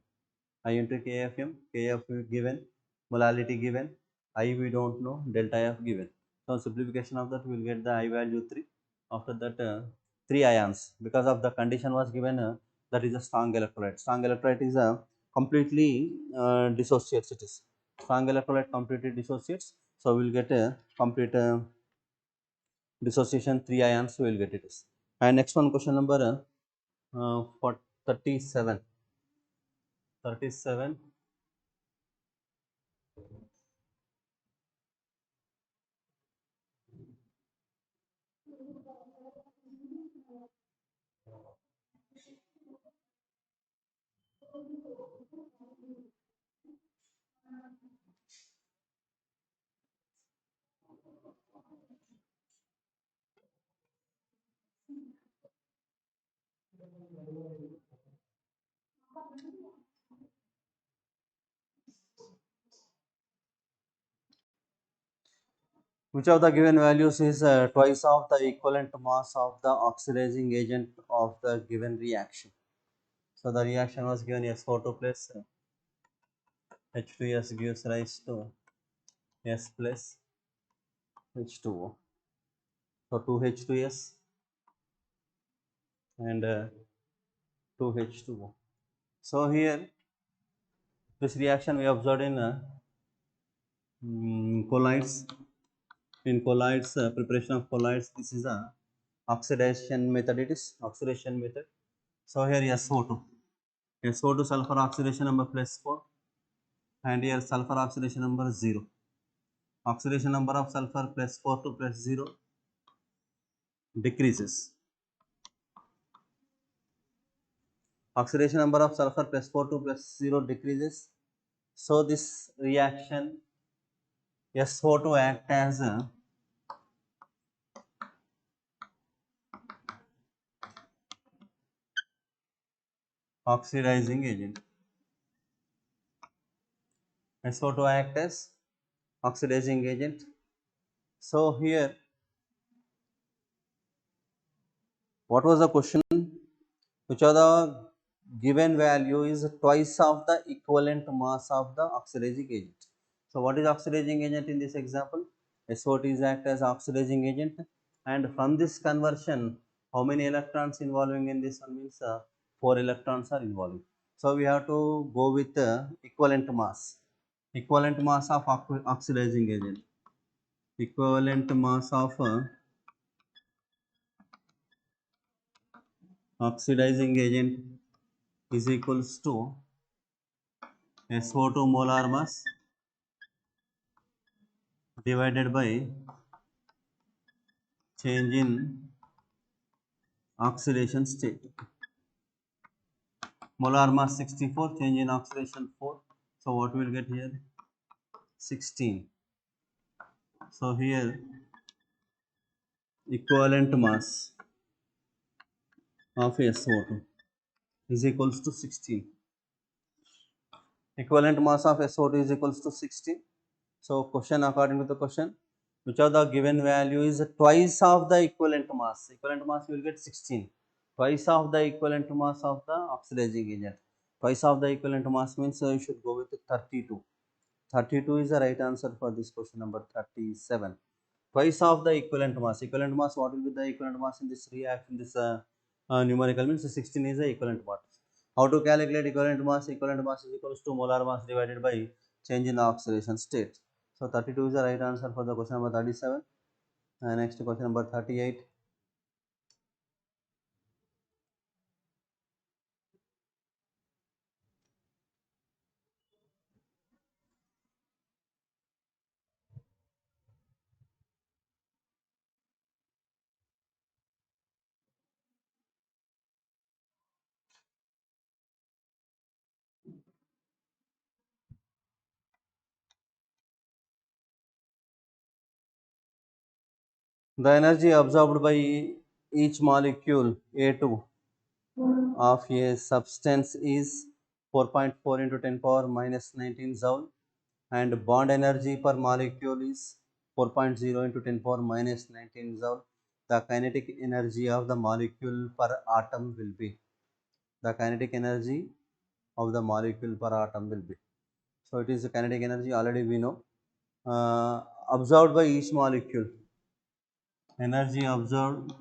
B: I into KFM, KF given, molality given, I we don't know, delta F given. So simplification of that, we will get the I value 3. After that, 3 ions, because of the condition was given, that is a strong electrolyte. Strong electrolyte is a completely dissociates it is. Strong electrolyte completely dissociates, so we will get a complete dissociation, 3 ions we will get it is. And next one, question number for 37. 37. Which of the given values is twice of the equivalent mass of the oxidizing agent of the given reaction? So the reaction was given SO2 plus H2S gives rise to S plus H2O. So 2H2S and 2H2O. So here this reaction we observed in colloids. In colloids, preparation of colloids, this is a oxidation method. It is oxidation method. So here SO2. SO2 sulfur oxidation number +4, and here sulfur oxidation number 0. Oxidation number of sulfur +4 to +0 decreases. Oxidation number of sulfur +4 to +0 decreases. So this reaction SO2 act as a oxidizing agent. SO2 act as oxidizing agent. So here, what was the question? Which of the given value is twice of the equivalent mass of the oxidizing agent? So what is oxidizing agent in this example? SO2 is act as oxidizing agent, and from this conversion, how many electrons involving in this one means 4 electrons are involving. So we have to go with the equivalent mass. Equivalent mass of oxidizing agent. Equivalent mass of oxidizing agent is equals to SO2 molar mass divided by change in oxidation state. Molar mass 64, change in oxidation 4. So what we will get here? 16. So here equivalent mass of SO2 is equals to 16. Equivalent mass of SO2 is equals to 16. So question, according to the question, which of the given value is twice of the equivalent mass? Equivalent mass you will get 16. Twice of the equivalent mass of the oxidizing agent. Twice of the equivalent mass means you should go with 32. 32 is the right answer for this question number 37. Twice of the equivalent mass. Equivalent mass, what will be the equivalent mass in this reaction? This numerical means 16 is the equivalent mass. How to calculate equivalent mass? Equivalent mass is equals to molar mass divided by change in oxidation state. So 32 is the right answer for the question number 37. Next question number 38. The energy absorbed by each molecule A2 of a substance is 4.4 into 10 power minus 19 joule, and bond energy per molecule is 4.0 into 10 power minus 19 joule. The kinetic energy of the molecule per atom will be, the kinetic energy of the molecule per atom will be. So it is the kinetic energy, already we know. Absorbed by each molecule, energy absorbed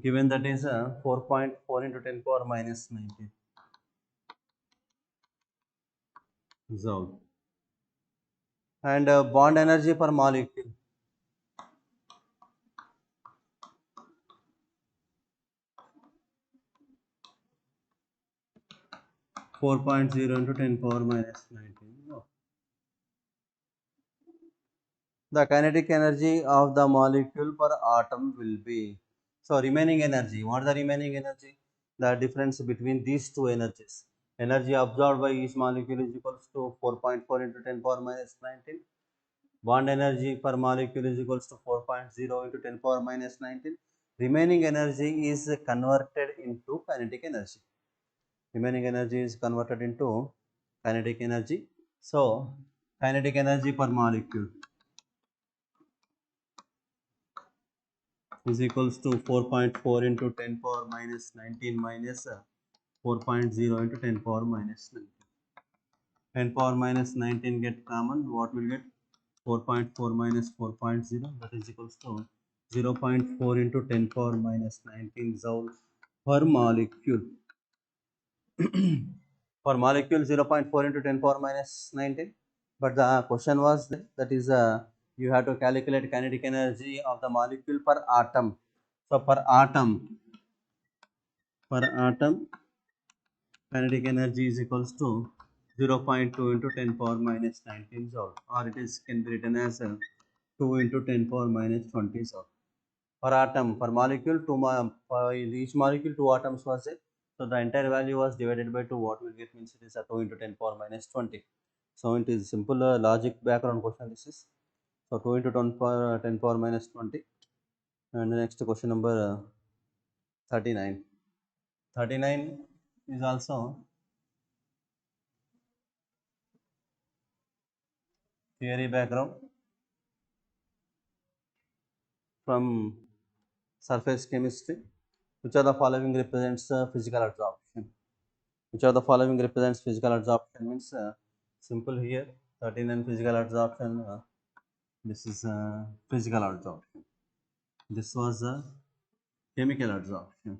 B: given, that is 4.4 into 10 power minus 19 joule, and bond energy per molecule 4.0 into 10 power minus 19. Oh. The kinetic energy of the molecule per atom will be. So remaining energy, what is the remaining energy? The difference between these two energies. Energy absorbed by each molecule is equals to 4.4 into 10 power minus 19. Bond energy per molecule is equals to 4.0 into 10 power minus 19. Remaining energy is converted into kinetic energy. Remaining energy is converted into kinetic energy. So kinetic energy per molecule is equals to 4.4 into 10 power minus 19 minus 4.0 into 10 power minus 19. 10 power minus 19 get common, what will get? 4.4 minus 4.0, that is equals to 0.4 into 10 power minus 19 joule per molecule. For molecule 0.4 into 10 power minus 19, but the question was that is you have to calculate kinetic energy of the molecule per atom. So per atom kinetic energy is equals to 0.2 into 10 power minus 19 joule, or it is can be written as 2 into 10 power minus 20 joule. Per atom, per molecule, for each molecule 2 atoms was it. So the entire value was divided by 2. What will get means it is a 2 into 10 power minus 20. So it is simple logic background question this is. So 2 into 10 power minus 20. And the next question number 39. 39 is also theory background from surface chemistry. Which of the following represents physical absorption? Which of the following represents physical absorption means simple here. 39 physical absorption. This is physical absorption. This was chemical absorption.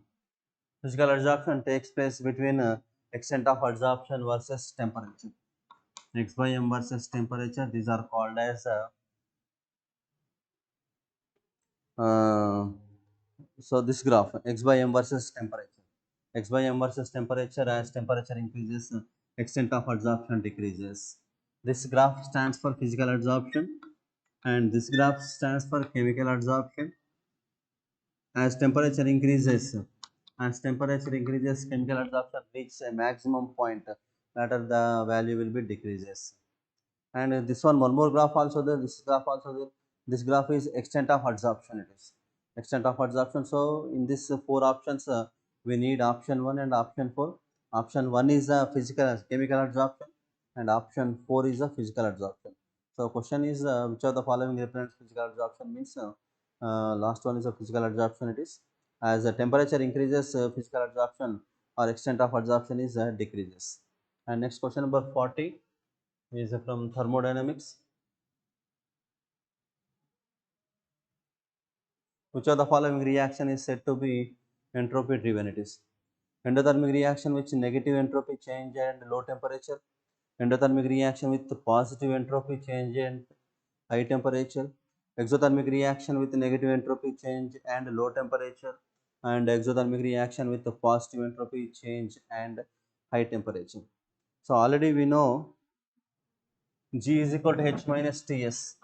B: Physical absorption takes place between extent of absorption versus temperature. X by m versus temperature. These are called as so this graph x by m versus temperature. X by m versus temperature, as temperature increases, extent of absorption decreases. This graph stands for physical absorption, and this graph stands for chemical absorption. As temperature increases, chemical absorption reaches a maximum point. Later, the value will be decreases. And this one more graph also there. This graph also there. This graph is extent of absorption. It is extent of absorption. So in this four options, we need option 1 and option 4. Option 1 is a chemical absorption, and option 4 is a physical absorption. So question is which of the following represents physical absorption means last one is a physical absorption. It is as the temperature increases, physical absorption or extent of absorption is decreases. And next question number 40 is from thermodynamics. Which of the following reaction is said to be entropy driven? It is endothermic reaction with negative entropy change and low temperature, endothermic reaction with positive entropy change and high temperature, exothermic reaction with negative entropy change and low temperature, and exothermic reaction with positive entropy change and high temperature. So already we know G is equal to H minus Ts.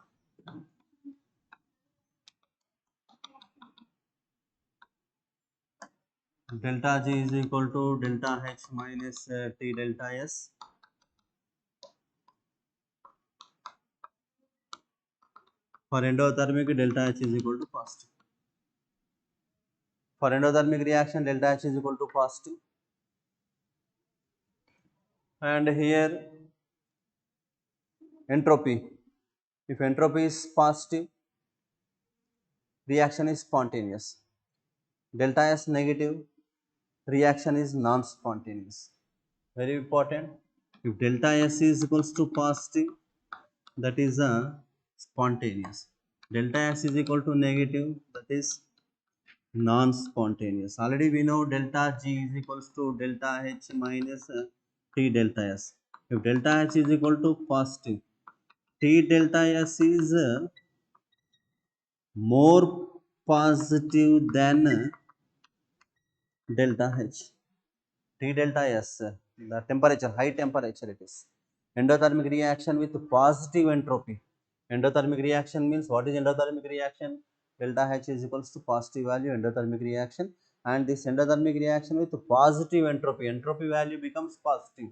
B: Delta G is equal to delta H minus T delta S. For endothermic, delta H is equal to positive. For endothermic reaction, delta H is equal to positive. And here entropy. If entropy is positive, reaction is spontaneous. Delta S negative, reaction is non-spontaneous. Very important. If delta S is equals to positive, that is a spontaneous. Delta S is equal to negative, that is non-spontaneous. Already we know delta G is equals to delta H minus T delta S. If delta H is equal to positive, T delta S is more positive than delta H. T delta S, the temperature, high temperature it is. Endothermic reaction with positive entropy. Endothermic reaction means, what is endothermic reaction? Delta H is equals to positive value endothermic reaction, and this endothermic reaction with positive entropy, entropy value becomes positive.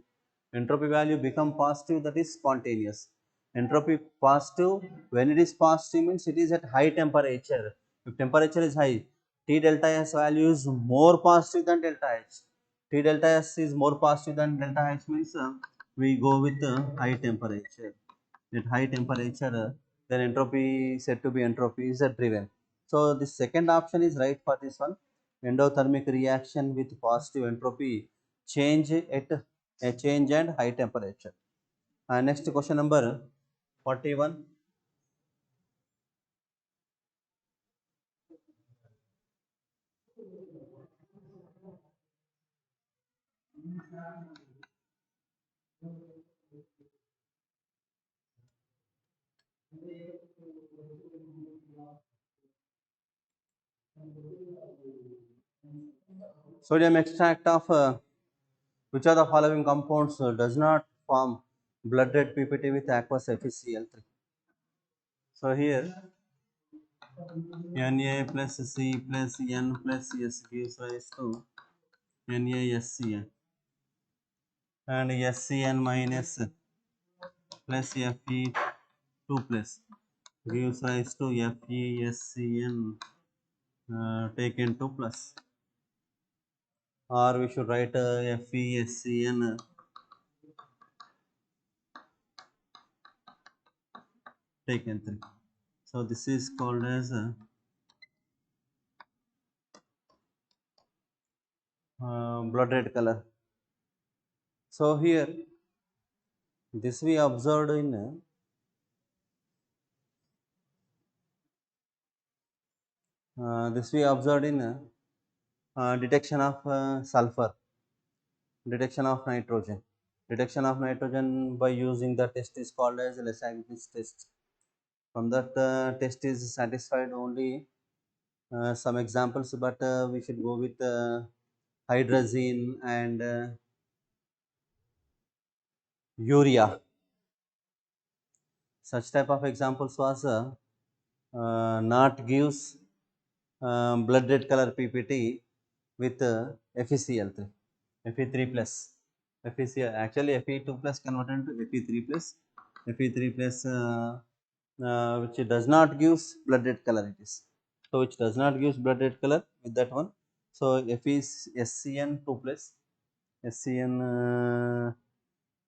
B: Entropy value become positive, that is spontaneous. Entropy positive, when it is positive means it is at high temperature. If temperature is high, T delta S value is more positive than delta H. T delta S is more positive than delta H means we go with high temperature. At high temperature, then entropy said to be entropy is driven. So the second option is right for this one. Endothermic reaction with positive entropy change at a change and high temperature. Next question number 41. Sodium extract of which of the following compounds does not form blood red PPT with aqueous FeCl3? So here Na plus C plus N plus S gives rise to NaSCN, and SCN minus plus Fe2 plus gives rise to FeSCN taken 2 plus, or we should write FeSCN taken 3. So this is called as blood red color. So here this we observed in detection of sulfur, detection of nitrogen. Detection of nitrogen by using the test is called as Lissag's test. From that test is satisfied only some examples, but we should go with hydrazine and urea. Such type of examples was not gives blood red color PPT with FeCl3, Fe3 plus. FeCl actually Fe2 plus converted to Fe3 plus, Fe3 plus which does not gives blood red color it is. So which does not gives blood red color with that one. So Fe is SCN2 plus, SCN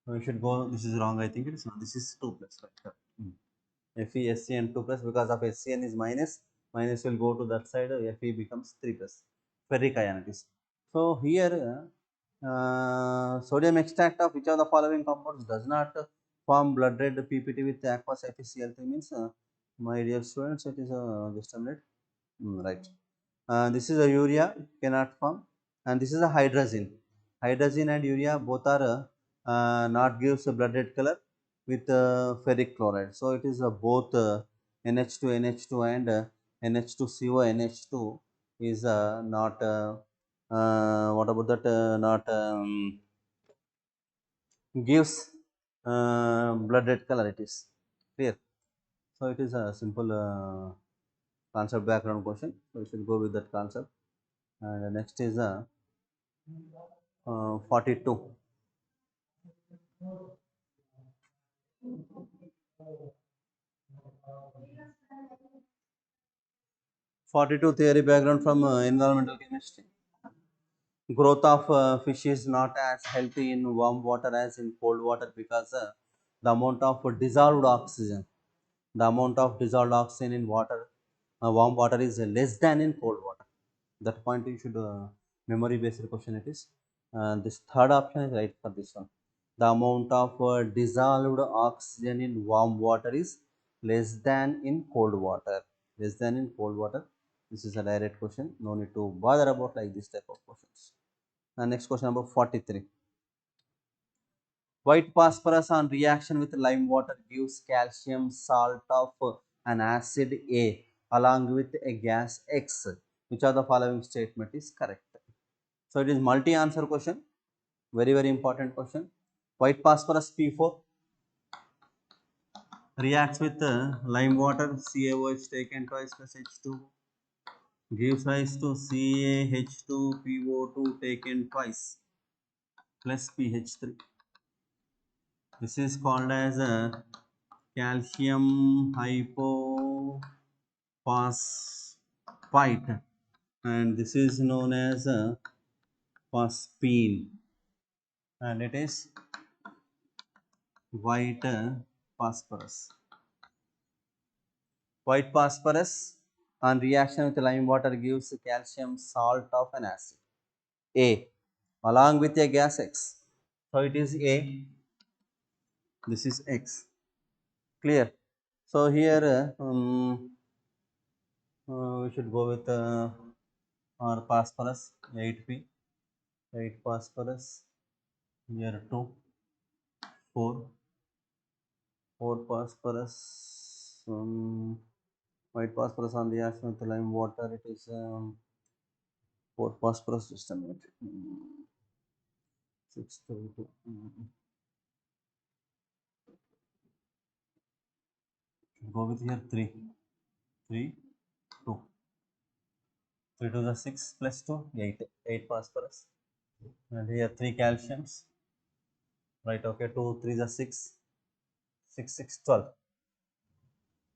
B: we should go, this is wrong, I think it is not, this is 2 plus, right? Fe SCN 2 plus, because of SCN is minus, minus will go to that side, Fe becomes 3 plus, ferric ion it is. So here sodium extract of which of the following compounds does not form blood red PPT with aqueous FeCl3 means, my dear students, it is just a minute, right. This is a urea, cannot form, and this is a hydrazine. Hydrazine and urea both are not gives a blood red color with ferric chloride. So it is both NH2 NH2 and NH2CO NH2 is not what about that not gives blood red color, it is clear. So it is a simple concept background question, so we should go with that concept. And next is 42. 42 theory background from environmental chemistry. Growth of fish is not as healthy in warm water as in cold water because the amount of dissolved oxygen in water, warm water is less than in cold water. That point you should memory based question it is. This third option is right for this one. The amount of dissolved oxygen in warm water is less than in cold water. Less than in cold water. This is a direct question. No need to bother about like this type of questions. Next question number 43. White phosphorus on reaction with lime water gives calcium salt of an acid A along with a gas X. Which of the following statement is correct? So it is multi-answer question. Very, very important question. White phosphorus P4 reacts with lime water, CaOH taken twice plus H2 gives rise to CaH2PO2 taken twice plus pH3. This is called as a calcium hypophosphite and this is known as a phosphine and it is white phosphorus. White phosphorus on reaction with lime water gives calcium salt of an acid A along with a gas X. So it is A, this is X. Clear? So here we should go with our phosphorus 8P, 8 phosphorus, here 2, 4, 4 phosphorus, white phosphorus on reaction with lime water, it is 4 phosphorus, just a minute. 6 to 2. Go with here 3, 3, 2. 3 to the 6 plus 2, 8, 8 phosphorus. And here 3 calciums. Right, okay, 2, 3 the 6, 6, 6, 12.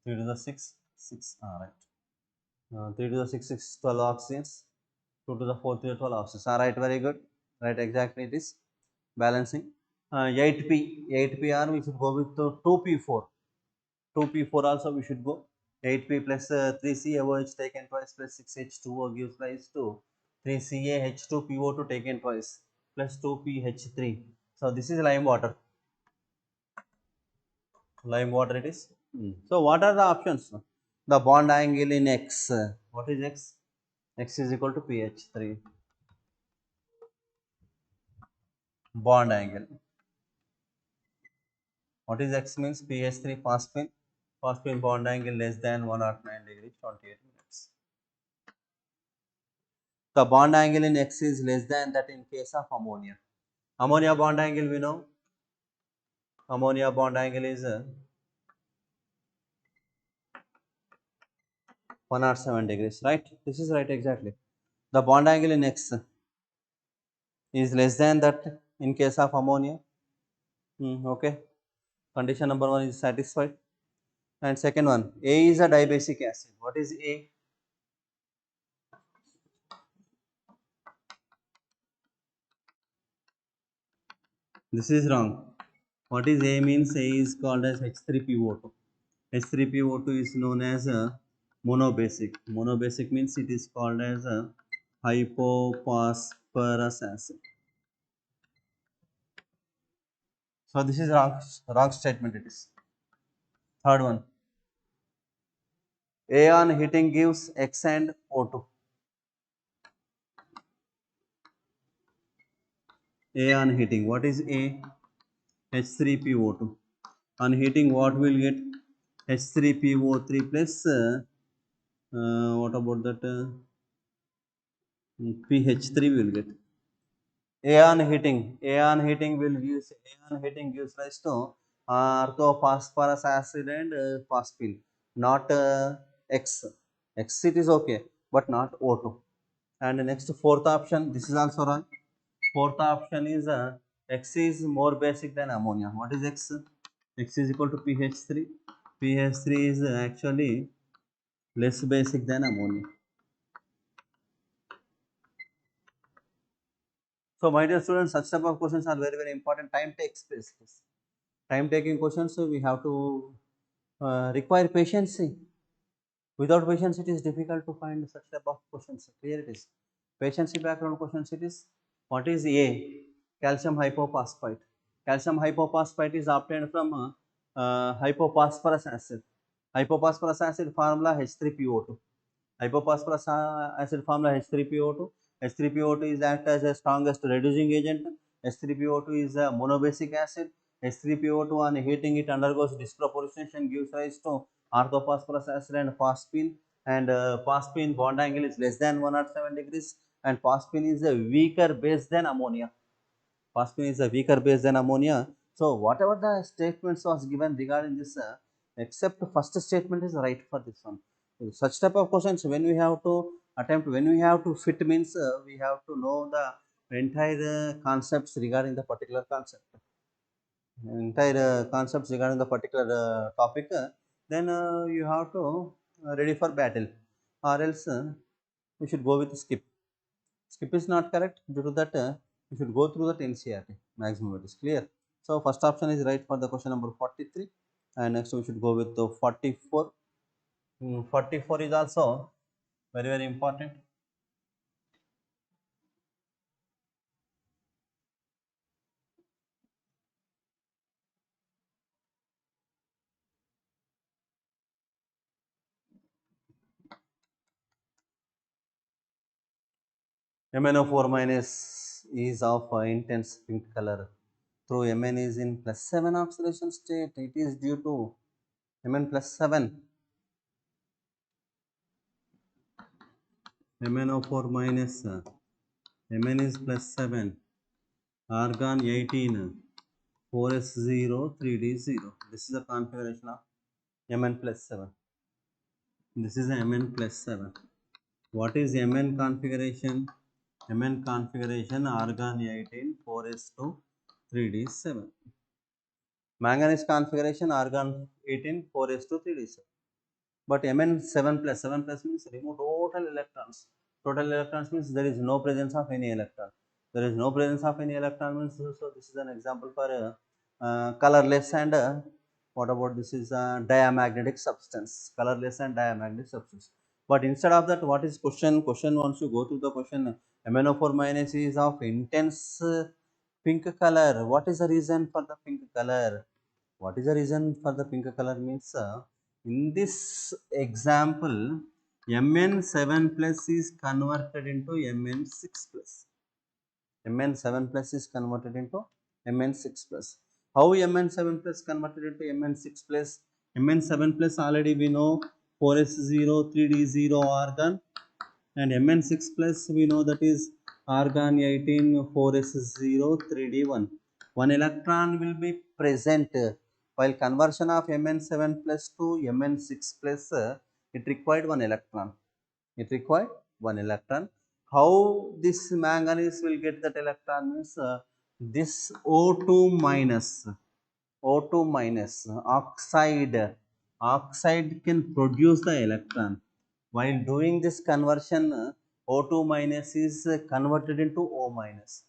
B: 3 to the 6, 6, right. 3 to the 6, 6, 12 oxygens. 2 to the 4, 3, 12 oxygens. Alright, very good. Right, exactly it is balancing. 8P, 8PR we should go with 2P4. 2P4 also we should go. 8P plus 3CaOH taken twice plus 6H2O gives rise to 3CaH2PO2 taken twice plus 2PH3. So this is lime water. Lime water it is. So what are the options? The bond angle in X. What is X? X is equal to pH3. Bond angle. What is X means? pH3 phosphine. Phosphine bond angle less than 109 degrees 28 minutes. The bond angle in X is less than that in case of ammonia. Ammonia bond angle we know. Ammonia bond angle is 107 degrees, right? This is right exactly. The bond angle in X is less than that in case of ammonia. Okay. Condition number 1 is satisfied. And second one, A is a dibasic acid. What is A? This is wrong. What is A means? A is called as H3PO2. H3PO2 is known as a monobasic. Monobasic means it is called as a hypophosphorus acid. So this is wrong statement it is. Third one. A on heating gives X and O2. A on heating. What is A? H3PO2. On heating, what will get? H3PO3 plus what about that? pH3 will get. A on heating gives rise to orthophosphorus acid and phosphine, not X. X it is okay, but not O2. And the next fourth option, this is also wrong. Fourth option is X is more basic than ammonia. What is X? X is equal to pH3. pH3 is actually less basic than ammonia. So my dear students, such type of questions are very very important. Time takes place. Time taking questions, so we have to require patience. Without patience, it is difficult to find such type of questions. Clear it is. Patience background questions it is. What is A? Calcium hypophosphate. Calcium hypophosphate is obtained from hypophosphorus acid. Hypophosphorus acid formula H3PO2. Hypophosphorus acid formula H3PO2. H3PO2 is act as a strongest reducing agent. H3PO2 is a monobasic acid. H3PO2 on heating it undergoes disproportionation, gives rise to orthophosphorus acid and phosphine, and phosphine bond angle is less than 107 degrees, and phosphine is a weaker base than ammonia. Phosphine is a weaker base than ammonia. So whatever the statements was given regarding this, except first statement is right for this one. Such type of questions when we have to attempt, when we have to fit means we have to know the entire concepts regarding the particular concept, entire concepts regarding the particular topic. Then you have to ready for battle, or else you should go with skip. Skip is not correct. Due to that, you should go through that NCERT. Maximum it is clear. So first option is right for the question number 43, and next we should go with the 44. 44 is also very very important. MnO4 minus is of intense pink color. Through Mn is in +7 oxidation state. It is due to Mn +7. MnO4 minus Mn is +7. Argon 18. 4s0 3d0. This is the configuration of Mn +7. This is Mn +7. What is Mn configuration? Mn configuration argon 18 4s2 3d7. Manganese configuration argon 18 4s2 3d7. But Mn 7 plus means remove total electrons. Total electrons means there is no presence of any electron. There is no presence of any electron means, so this is an example for colorless and what about this is a diamagnetic substance, colorless and diamagnetic substance. But instead of that, what is question? Question once you go through the question, MnO4 minus is of intense pink color. What is the reason for the pink color? What is the reason for the pink color means in this example Mn7 plus is converted into Mn6 plus. Mn7 plus is converted into Mn6 plus. How Mn7 plus converted into Mn6 plus? Mn7 plus already we know 4s0 3d0 argon, and Mn6 plus we know that is argon 18 4s0 3d1. One electron will be present while conversion of Mn7 plus to Mn6 plus. It required one electron. It required one electron. How this manganese will get that electron means this O2 minus, O2 minus oxide can produce the electron. While doing this conversion, O2 minus is converted into O minus.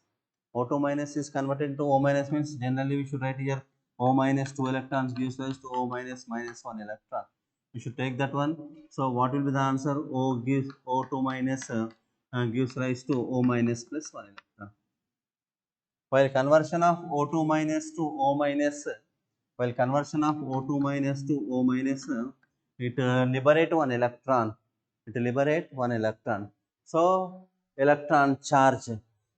B: O2 minus is converted into O minus means generally we should write here O minus 2 electrons gives rise to O minus minus 1 electron. We should take that one. So what will be the answer? O gives O2 minus gives rise to O minus plus 1 electron. While conversion of O2 minus to O minus, while conversion of O2 minus to O minus, it liberate one electron. It liberate one electron. So electron charge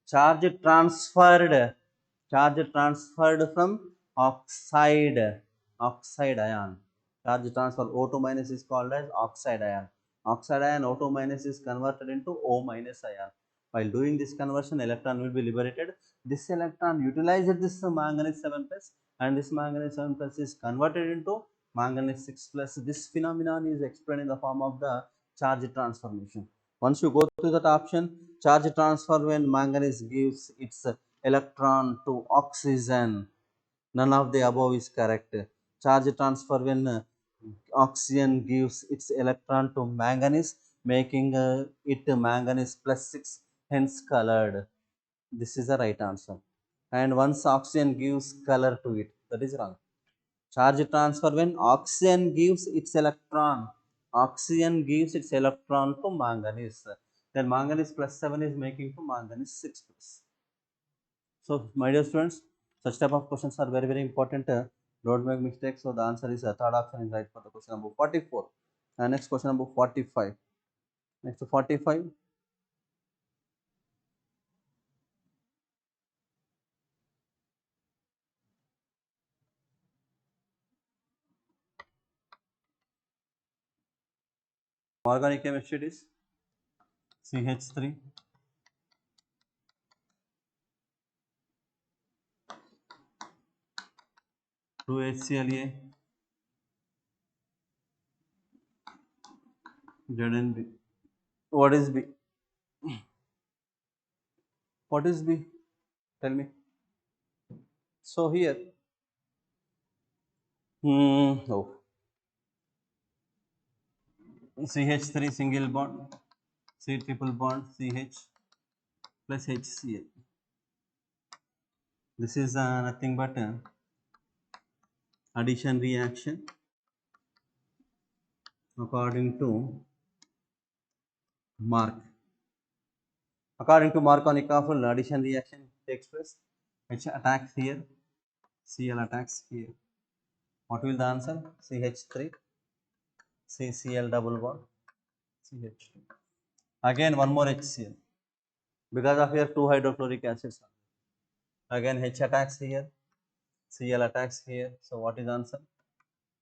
B: transferred, charge transferred from oxide ion. Charge transfer O2 minus is called as oxide ion. Oxide ion O2 minus is converted into O minus ion. While doing this conversion, electron will be liberated. This electron utilizes this manganese 7 plus, and this manganese 7 plus is converted into manganese 6 plus. This phenomenon is explained in the form of the charge transformation. Once you go to that option, charge transfer when manganese gives its electron to oxygen. None of the above is correct. Charge transfer when oxygen gives its electron to manganese, making it manganese plus 6, hence colored. This is the right answer. And once oxygen gives color to it, that is wrong. Charge transfer when oxygen gives its electron. Oxygen gives its electron to manganese. Then manganese plus 7 is making to manganese 6 plus. So, my dear students, such type of questions are very, very important. Don't make mistakes. So, the answer is third option is right for the question number 44. Next question number 45. Next to 45. Organic chemistry is CH3, 2HClA, ZnB. What is B? What is B? Tell me. So here, oh, CH3 single bond, C triple bond, CH plus HCl. This is nothing but addition reaction according to Mark. According to Markovnikov, addition reaction takes place. H attacks here, Cl attacks here. What will the answer? CH3, CCl double bond, CH2. Again one more HCl. Because of here two hydrochloric acids. Again H attacks here, Cl attacks here. So what is the answer?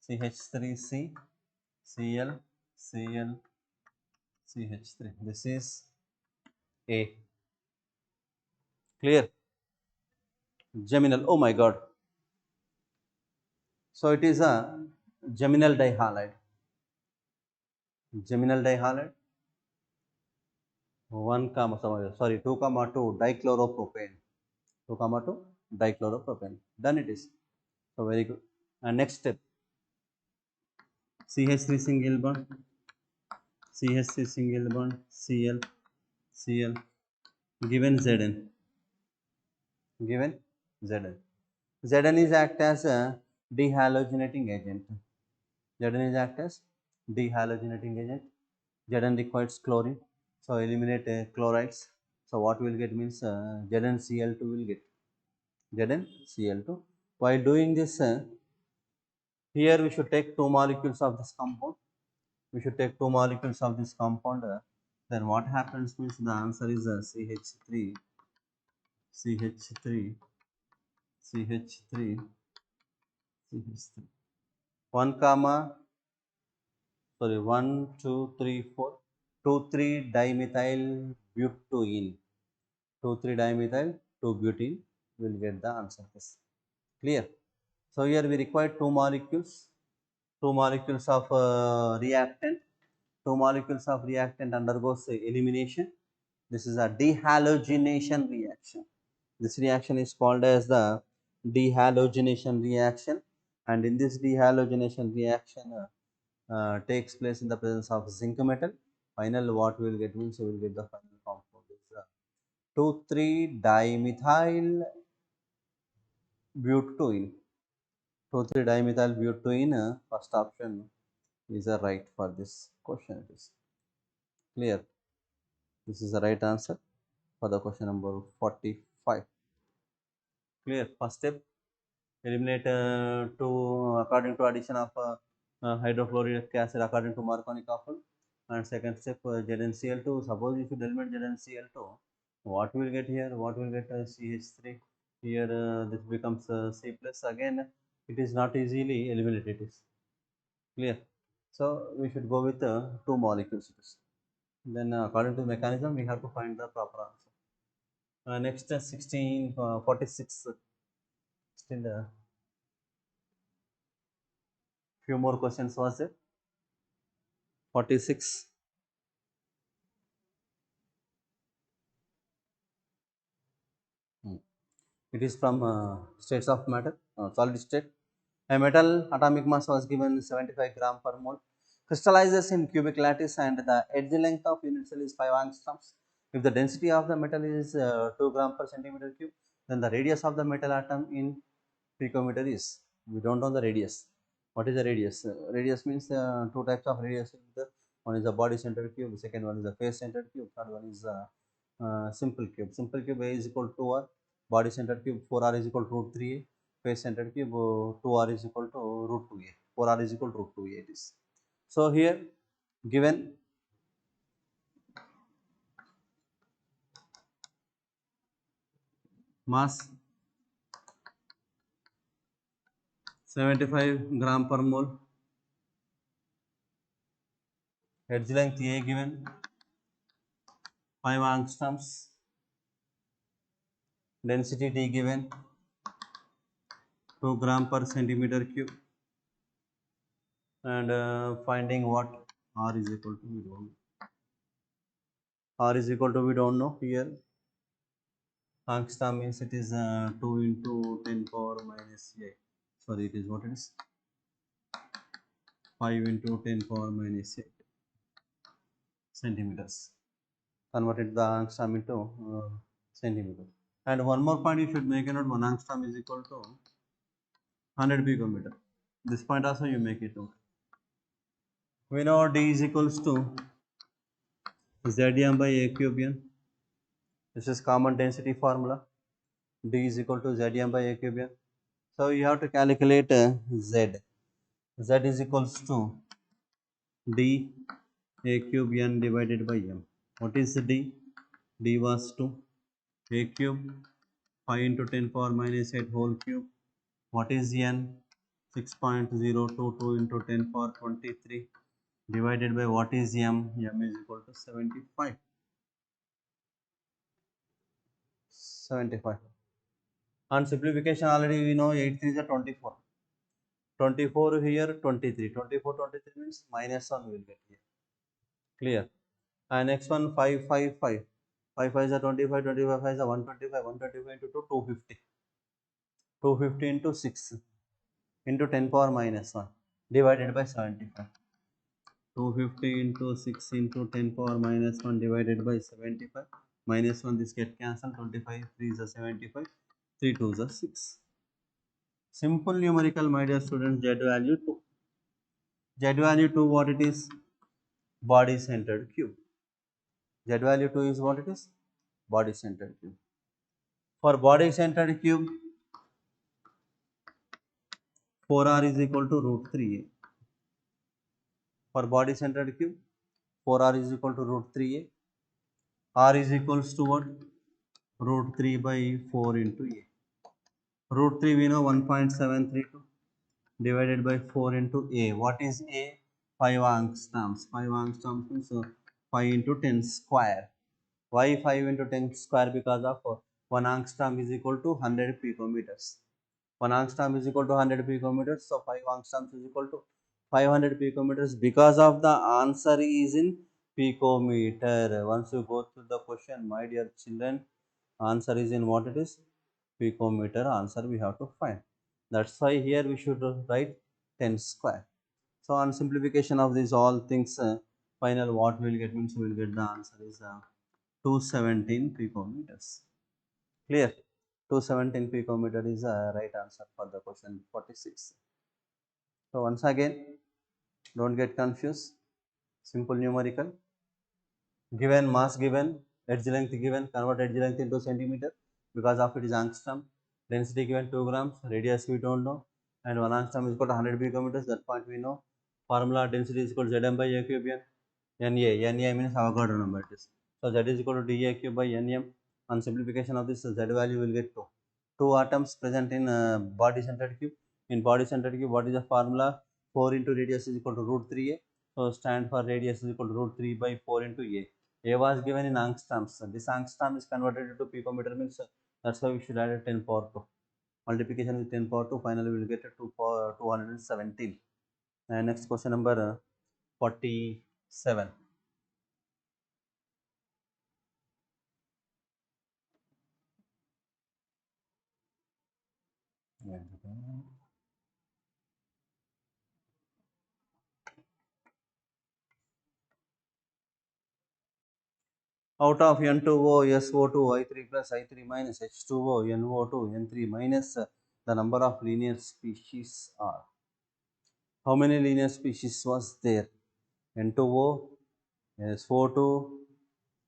B: CH3C, Cl, Cl, CH3. This is A. Clear? Geminal. Oh my God. So it is a geminal dihalide. Geminal dihalide. 2 comma 2 dichloropropane. 2 comma 2 dichloropropane. Done it is. So very good. And next step. CH3 single bond, CH3 single bond, Cl, Cl, given Zn. Given Zn. Zn is act as a dehalogenating agent. Zn is act as dehalogenating agent. Zn requires chlorine. So eliminate chlorides. So what we will get means ZnCl2 will get. ZnCl2. While doing this, here we should take two molecules of this compound. We should take two molecules of this compound. Then what happens means the answer is CH3, CH3, CH3, CH3. 1 comma, sorry, 1, 2, 3, 4, 2, 3 dimethyl butene. 2, 3 dimethyl 2 butene will get the answer. This clear. So here we require two molecules of reactant. Two molecules of reactant undergoes elimination. This is a dehalogenation reaction. This reaction is called as the dehalogenation reaction, and in this dehalogenation reaction takes place in the presence of zinc metal. Final what we will get means we will get the final compound is 2,3-dimethyl butene. 2,3-dimethyl butene. First option is the right for this question. It is clear. This is the right answer for the question number 45. Clear. First step, eliminate according to addition of hydrochloric acid according to Markovnikov. And second step, ZnCl2. Suppose if you eliminate ZnCl2, what will get here? What will get CH3? Here this becomes C plus. Again, it is not easily eliminated. It is clear. So we should go with two molecules. Then according to the mechanism, we have to find the proper answer. Next 46. Still few more questions was there. 46. It is from states of matter, solid state. A metal atomic mass was given 75 gram per mole. Crystallizes in cubic lattice and the edge length of unit cell is 5 angstroms. If the density of the metal is 2 gram per centimeter cube, then the radius of the metal atom in picometer is, we don't know the radius. What is the radius? Radius means two types of radius. One is the body centered cube, second one is the face centered cube, third one is simple cube. Simple cube A is equal to 2r, body centered cube 4r is equal to root 3a, face centered cube 2r is equal to root 2a, 4r is equal to root 2a it is. So here given mass 75 gram per mole, edge length A given 5 angstroms, density D given 2 gram per centimeter cube, and finding what R is equal to, we don't know. R is equal to, we don't know. Here angstrom means it is 2 into 10 power minus 8. Sorry, it is what it is, 5 into 10 power minus 8 centimeters. Converted the angstrom into centimeter. And one more point you should make a note, 1 angstrom is equal to 100 picometer. This point also you make it note. We know D is equals to Zm by A cube n. This is common density formula. D is equal to Zm by A cube n. So you have to calculate Z. Z is equals to D A cube n divided by m. What is D? D was 2. A cube 5 into 10 power minus 8 whole cube. What is n? 6.022 into 10 power 23 divided by what is m? M is equal to 75. 75. On simplification already we know 8 3 is a 24. 24 here 23. 24 23 means minus 1 we will get here. Clear. And next one 5 5 5. 5 5 is a 25. 25 5 is a 125. 125 into 2 250. 250 into 6 into 10 power minus 1 divided by 75. 250 into 6 into 10 power minus 1 divided by 75. Minus 1 this get cancelled. 25 3 is a 75. 3 2 is a 6. Simple numerical, my dear students. Z value 2. Z value 2 what it is? Body centered cube. Z value 2 is what it is? Body centered cube. For body centered cube, 4r is equal to root 3a. For body centered cube, 4r is equal to root 3a. R is equals to what? Root 3 by 4 into a. Root 3 we know 1.732 divided by 4 into a. What is a? 5 angstroms. 5 angstroms means 5 into 10 square. Why 5 into 10 square? Because of 1 angstrom is equal to 100 picometers. 1 angstrom is equal to 100 picometers. So 5 angstroms is equal to 500 picometers. Because of the answer is in picometer. Once you go through the question, my dear children, answer is in what it is? Picometer. Answer we have to find. That's why here we should write 10 square. So on simplification of these all things, final what we will get means we will get the answer is 217 picometers. Clear? 217 picometer is the right answer for the question 46. So once again, don't get confused. Simple numerical. Given mass given, edge length given, convert edge length into centimeter because of it is angstrom. Density given 2 grams, radius we don't know, and 1 angstrom is equal to 100 picometers. That point we know. Formula density is equal to Zm by A cube n. Na means Avogadro number it is. So Z is equal to dA cube by Nm. On simplification of this, Z value will get 2. 2 atoms present in body centered cube. In body centered cube, what is the formula? 4 into radius is equal to root 3a. So stand for radius is equal to root 3 by 4 into a. A was given in angstroms. This angstrom is converted into picometer means that's why we should add a 10 power 2. Multiplication with 10 power 2. Finally, we will get a 217. And next question number 47. out of N2O, SO2, I3 plus, I3 minus, H2O, NO2, N3 minus, the number of linear species are. How many linear species was there? N2O, SO2,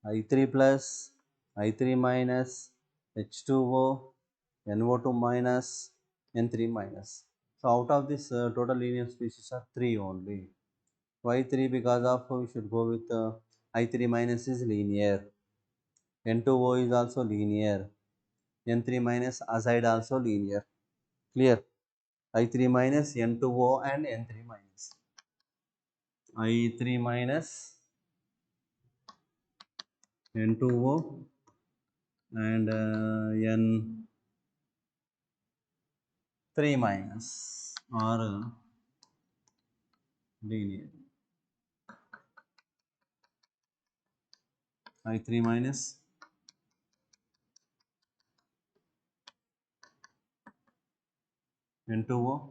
B: I3 plus, I3 minus, H2O, NO2 minus, N3 minus. So out of this total linear species are 3 only. Why 3? Because of we should go with I3 minus is linear, N2O is also linear, N3 minus azide also linear. Clear? I3 minus, N2O and N3 minus. I3 minus, N2O and N3 minus are linear. I3 minus, N2O,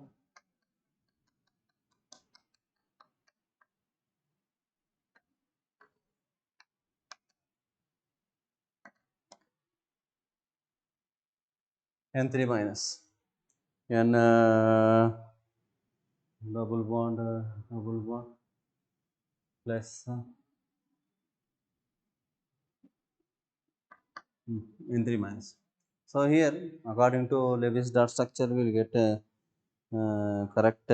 B: N3 minus. N double bond plus N3 minus. So here, according to Lewis dot structure, we will get correct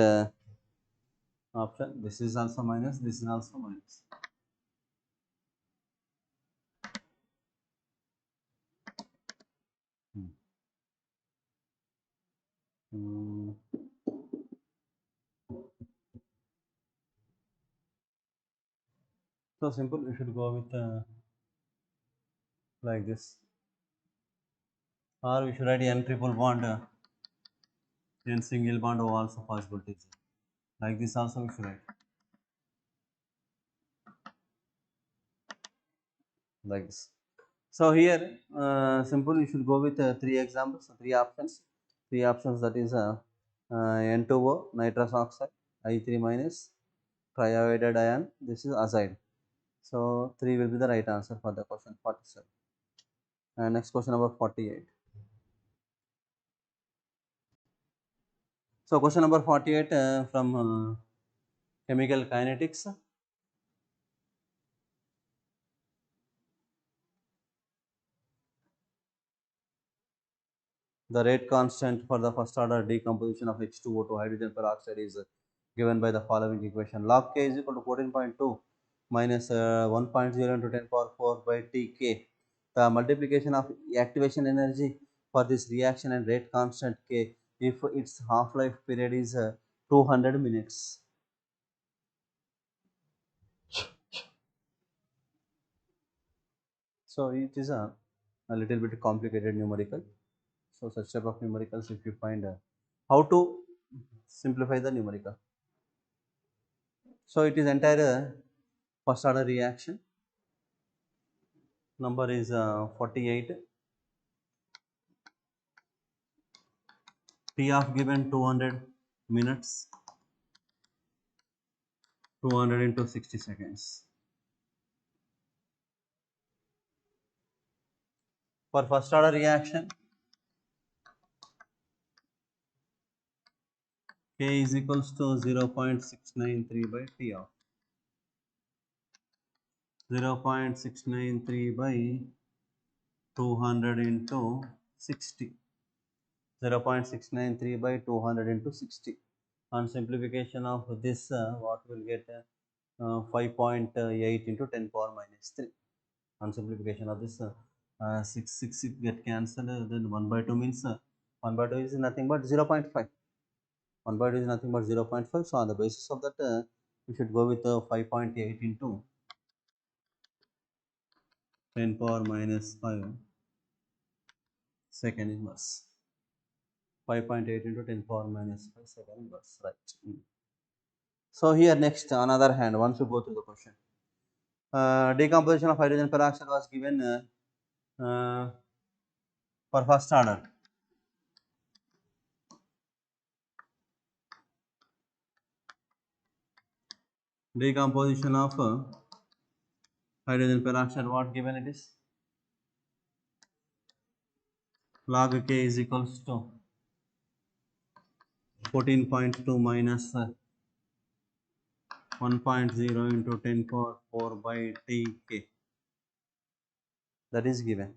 B: option. This is also minus. This is also minus. Hmm. So simple. We should go with like this, or we should write N triple bond, N single bond. Also possibilities. Like this also we should write. Like this. So here, simple, you should go with 3 examples, 3 options. 3 options, that is N2O, nitrous oxide, I3 minus, triiodide ion, this is azide. So 3 will be the right answer for the question 47. And next question number 48. So question number 48 from chemical kinetics. The rate constant for the first order decomposition of H2O to hydrogen peroxide is given by the following equation. Log K is equal to 14.2 minus 1.0 into 10 power 4 by Tk. The multiplication of activation energy for this reaction and rate constant K if its half-life period is 200 minutes. So it is a little bit complicated numerical. So such type of numericals, if you find how to simplify the numerical. So it is entire first order reaction. Number is 48. T of given 200 minutes, 200 into 60 seconds. For first order reaction, K is equals to 0.693 by T of 0.693 by 200 into 60. 0.693 by 200 into 60. On simplification of this, what will get 5.8 into 10 power minus 3. On simplification of this, 6 get cancelled, then 1 by 2 means 1 by 2 is nothing but 0.5. 1 by 2 is nothing but 0.5. So on the basis of that, we should go with 5.8 into 10 power minus 5 second inverse. 5.8 into 10 power minus 5 second inverse, right. So here next, on other hand, once you go through the question, decomposition of hydrogen peroxide was given for first order. Decomposition of hydrogen peroxide, what given it is? Log K is equals to 14.2 minus 1.0 into 10 power 4 by Tk. That is given.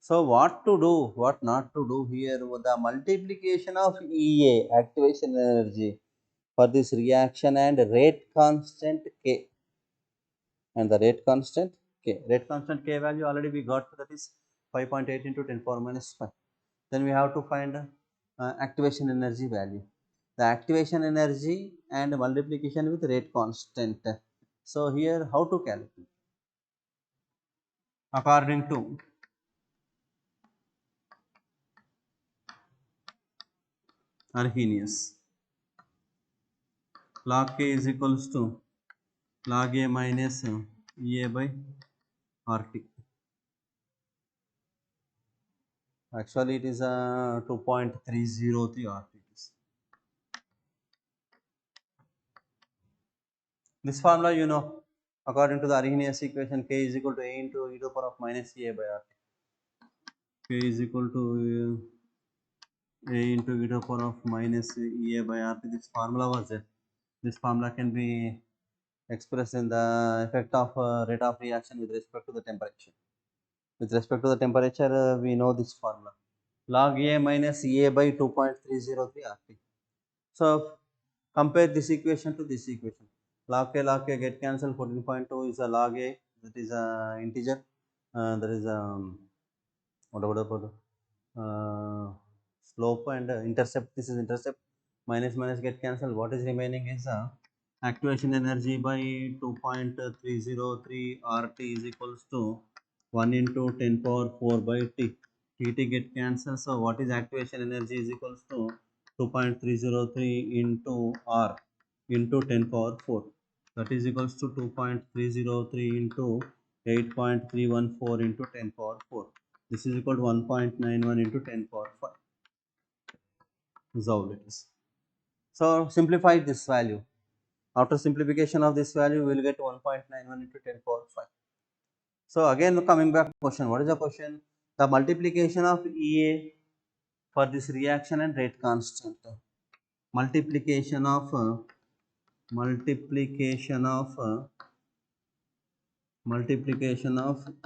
B: So what to do, what not to do here? The multiplication of EA, activation energy, for this reaction and rate constant K. And the rate constant K. Rate constant K value already we got, that is 5.8 into 10 power minus 5. Then we have to find activation energy value. The activation energy and multiplication with rate constant. So here how to calculate? According to Arrhenius, log K is equals to log A minus EA by RT. Actually it is 2.303 RT. This formula you know, according to the Arrhenius equation, K is equal to A into e to the power of minus EA by RT. K is equal to A into e to the power of minus EA by RT. This formula was there. This formula can be expressed in the effect of rate of reaction with respect to the temperature. With respect to the temperature, we know this formula. Log A minus EA by 2.303 RT. So compare this equation to this equation. Log K get cancelled. 14.2 is a log A, that is a integer. That is what about slope and intercept. This is intercept. Minus get cancelled. What is remaining is activation energy by 2.303 RT is equals to 1 into 10 power 4 by T. T get cancelled. So what is activation energy is equals to 2.303 into R into 10 power 4. That is equals to 2.303 into 8.314 into 10 power 4. This is equal to 1.91 into 10 power 5 joule it is. So simplify this value. After simplification of this value, we will get 1.91 into 10 power 5. So again coming back to question, what is the question? The multiplication of EA for this reaction and rate constant. Multiplication of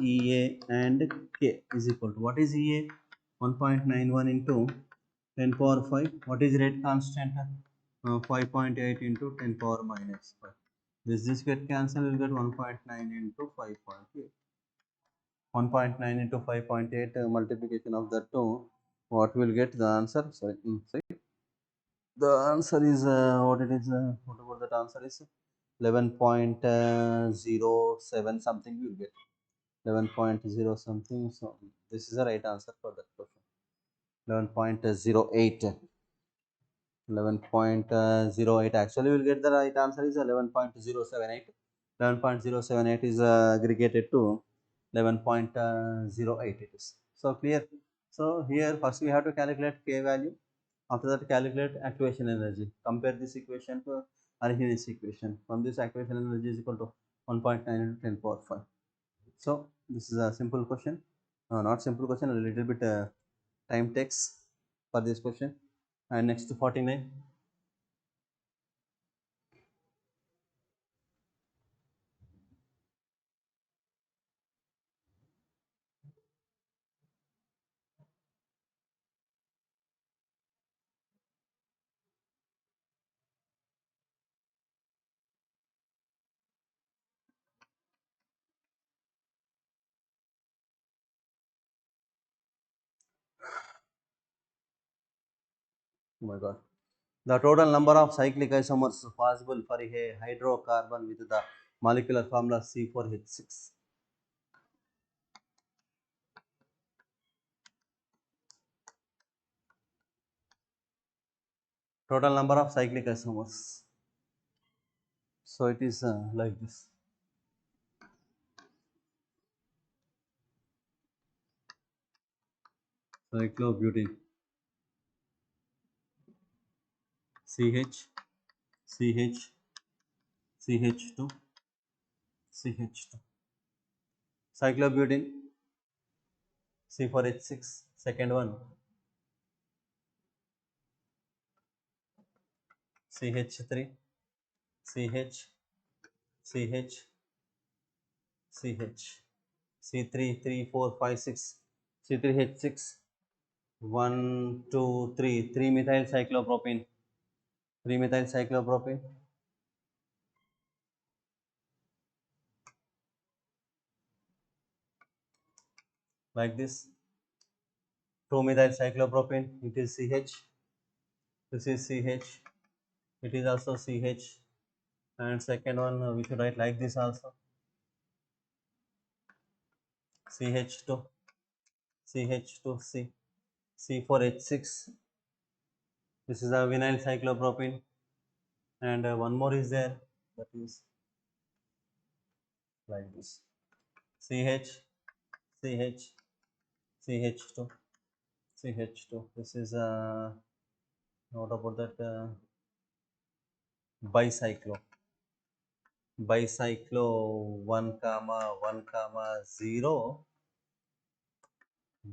B: EA and K is equal to, what is EA? 1.91 into 10 power 5. What is rate constant? 5.8 into 10 power minus 5. This get cancelled, we will get 1.9 into 5.8. 1.9 into 5.8 multiplication of the two. What will get the answer? Sorry. The answer is what it is. What about that answer is 11.07 something. You will get 11.0 something. So this is the right answer for that question. 11.08. 11.08. Actually, we will get the right answer is 11.078. 11.078 is aggregated to 11.08 it is. So clear. So here first we have to calculate K value. After that calculate activation energy. Compare this equation to Arrhenius equation. From this activation energy is equal to 1.9 into 10 power 5. So this is a simple question. Not simple question, a little bit time takes for this question. And next to 49. Oh my god. The total number of cyclic isomers possible for a hydrocarbon with the molecular formula C4H6. Total number of cyclic isomers. So it is like this. Cyclobutene. CH, CH, CH2, CH2. Cyclobutene, C4H6, second one, CH3, CH, CH, CH, C3, 3, 4, 5, 6, C3H6, 1, 2, 3, 3-methyl cyclopropene, 3-methyl cyclopropene, like this, 2-methyl cyclopropene, it is CH, this is CH, it is also CH, and second one we should write like this also, CH2, CH2C, C4H6, this is a vinyl cyclopropene, and one more is there, that is like this, CH, CH, CH2, CH2, this is what about that, bicyclo, bicyclo 1 comma 1 comma 0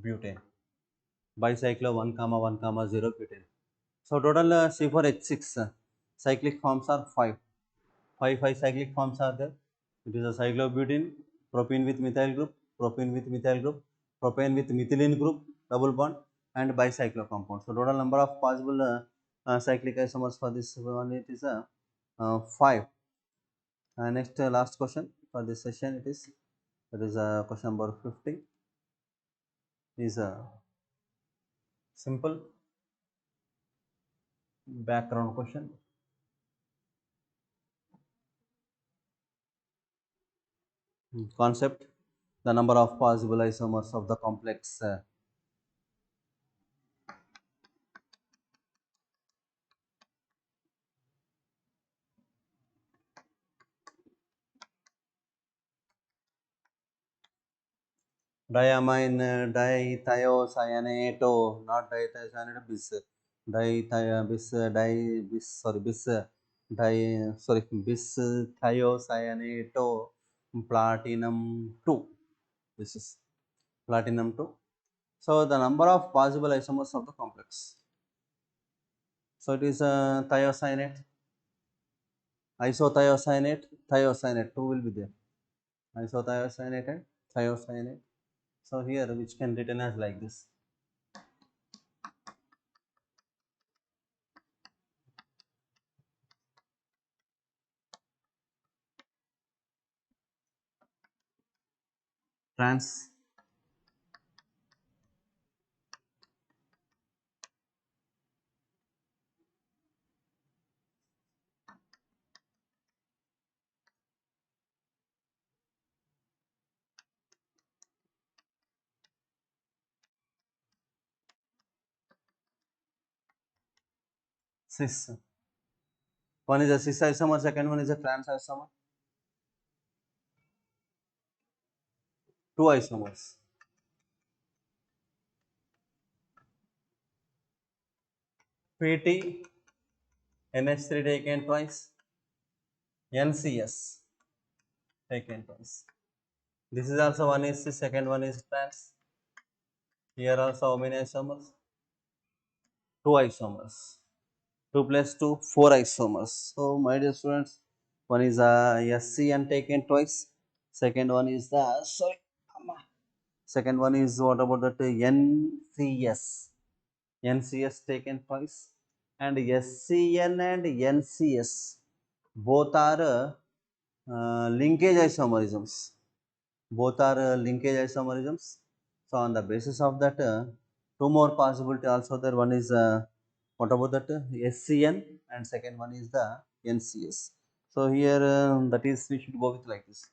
B: butane, bicyclo 1 comma 1 comma 0 butane. So total C4H6 cyclic forms are 5. 5 cyclic forms are there. It is a cyclobutene, propene with methyl group, propene with methyl group, propane with methylene group, double bond, and bicyclo compound. So total number of possible cyclic isomers for this one, it is 5. Next last question for this session, it is, that is question number 50, is a simple background question. Concept: the number of possible isomers of the complex diamine dithiocyanate, not dithiocyanate, bis, bis, bis, sorry, bis, sorry, bis thiocyanate, platinum 2. This is platinum 2. So the number of possible isomers of the complex. So it is thiocyanate, isothiocyanate, thiocyanate 2 will be there. Isothiocyanate and thiocyanate. So here which can written as like this. Trans cis. One is a cis isomer, second one is a trans isomer. Two isomers. PT NH3 taken twice, NCS taken twice. This is also one is cis, second one is trans. Here also how many isomers? Two isomers. 2 plus 2, 4 isomers. So my dear students, one is SCN taken twice, second one is the, sorry, second one is what about that, NCS. NCS taken twice, and SCN and NCS both are linkage isomerisms. Both are linkage isomerisms. So on the basis of that, two more possibility also there. One is what about that, SCN, and second one is the NCS. So here that is we should go with like this: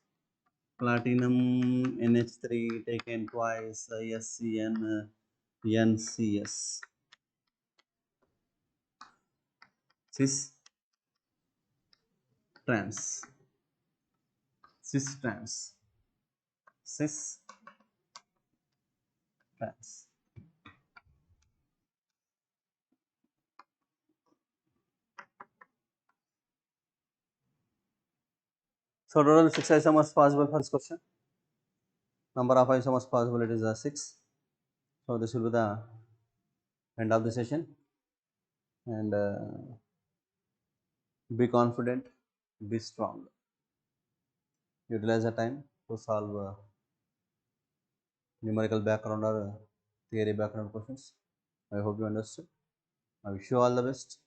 B: platinum NH3 taken twice, SCN, NCS, cis trans, cis trans, cis trans. So total 6 isomers possible for this question. Number of isomers possible, it is 6. So this will be the end of the session, and be confident, be strong. Utilize the time to solve numerical background or theory background questions. I hope you understood. I wish you all the best.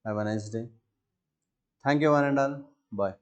B: Have a nice day. Thank you one and all. Bye.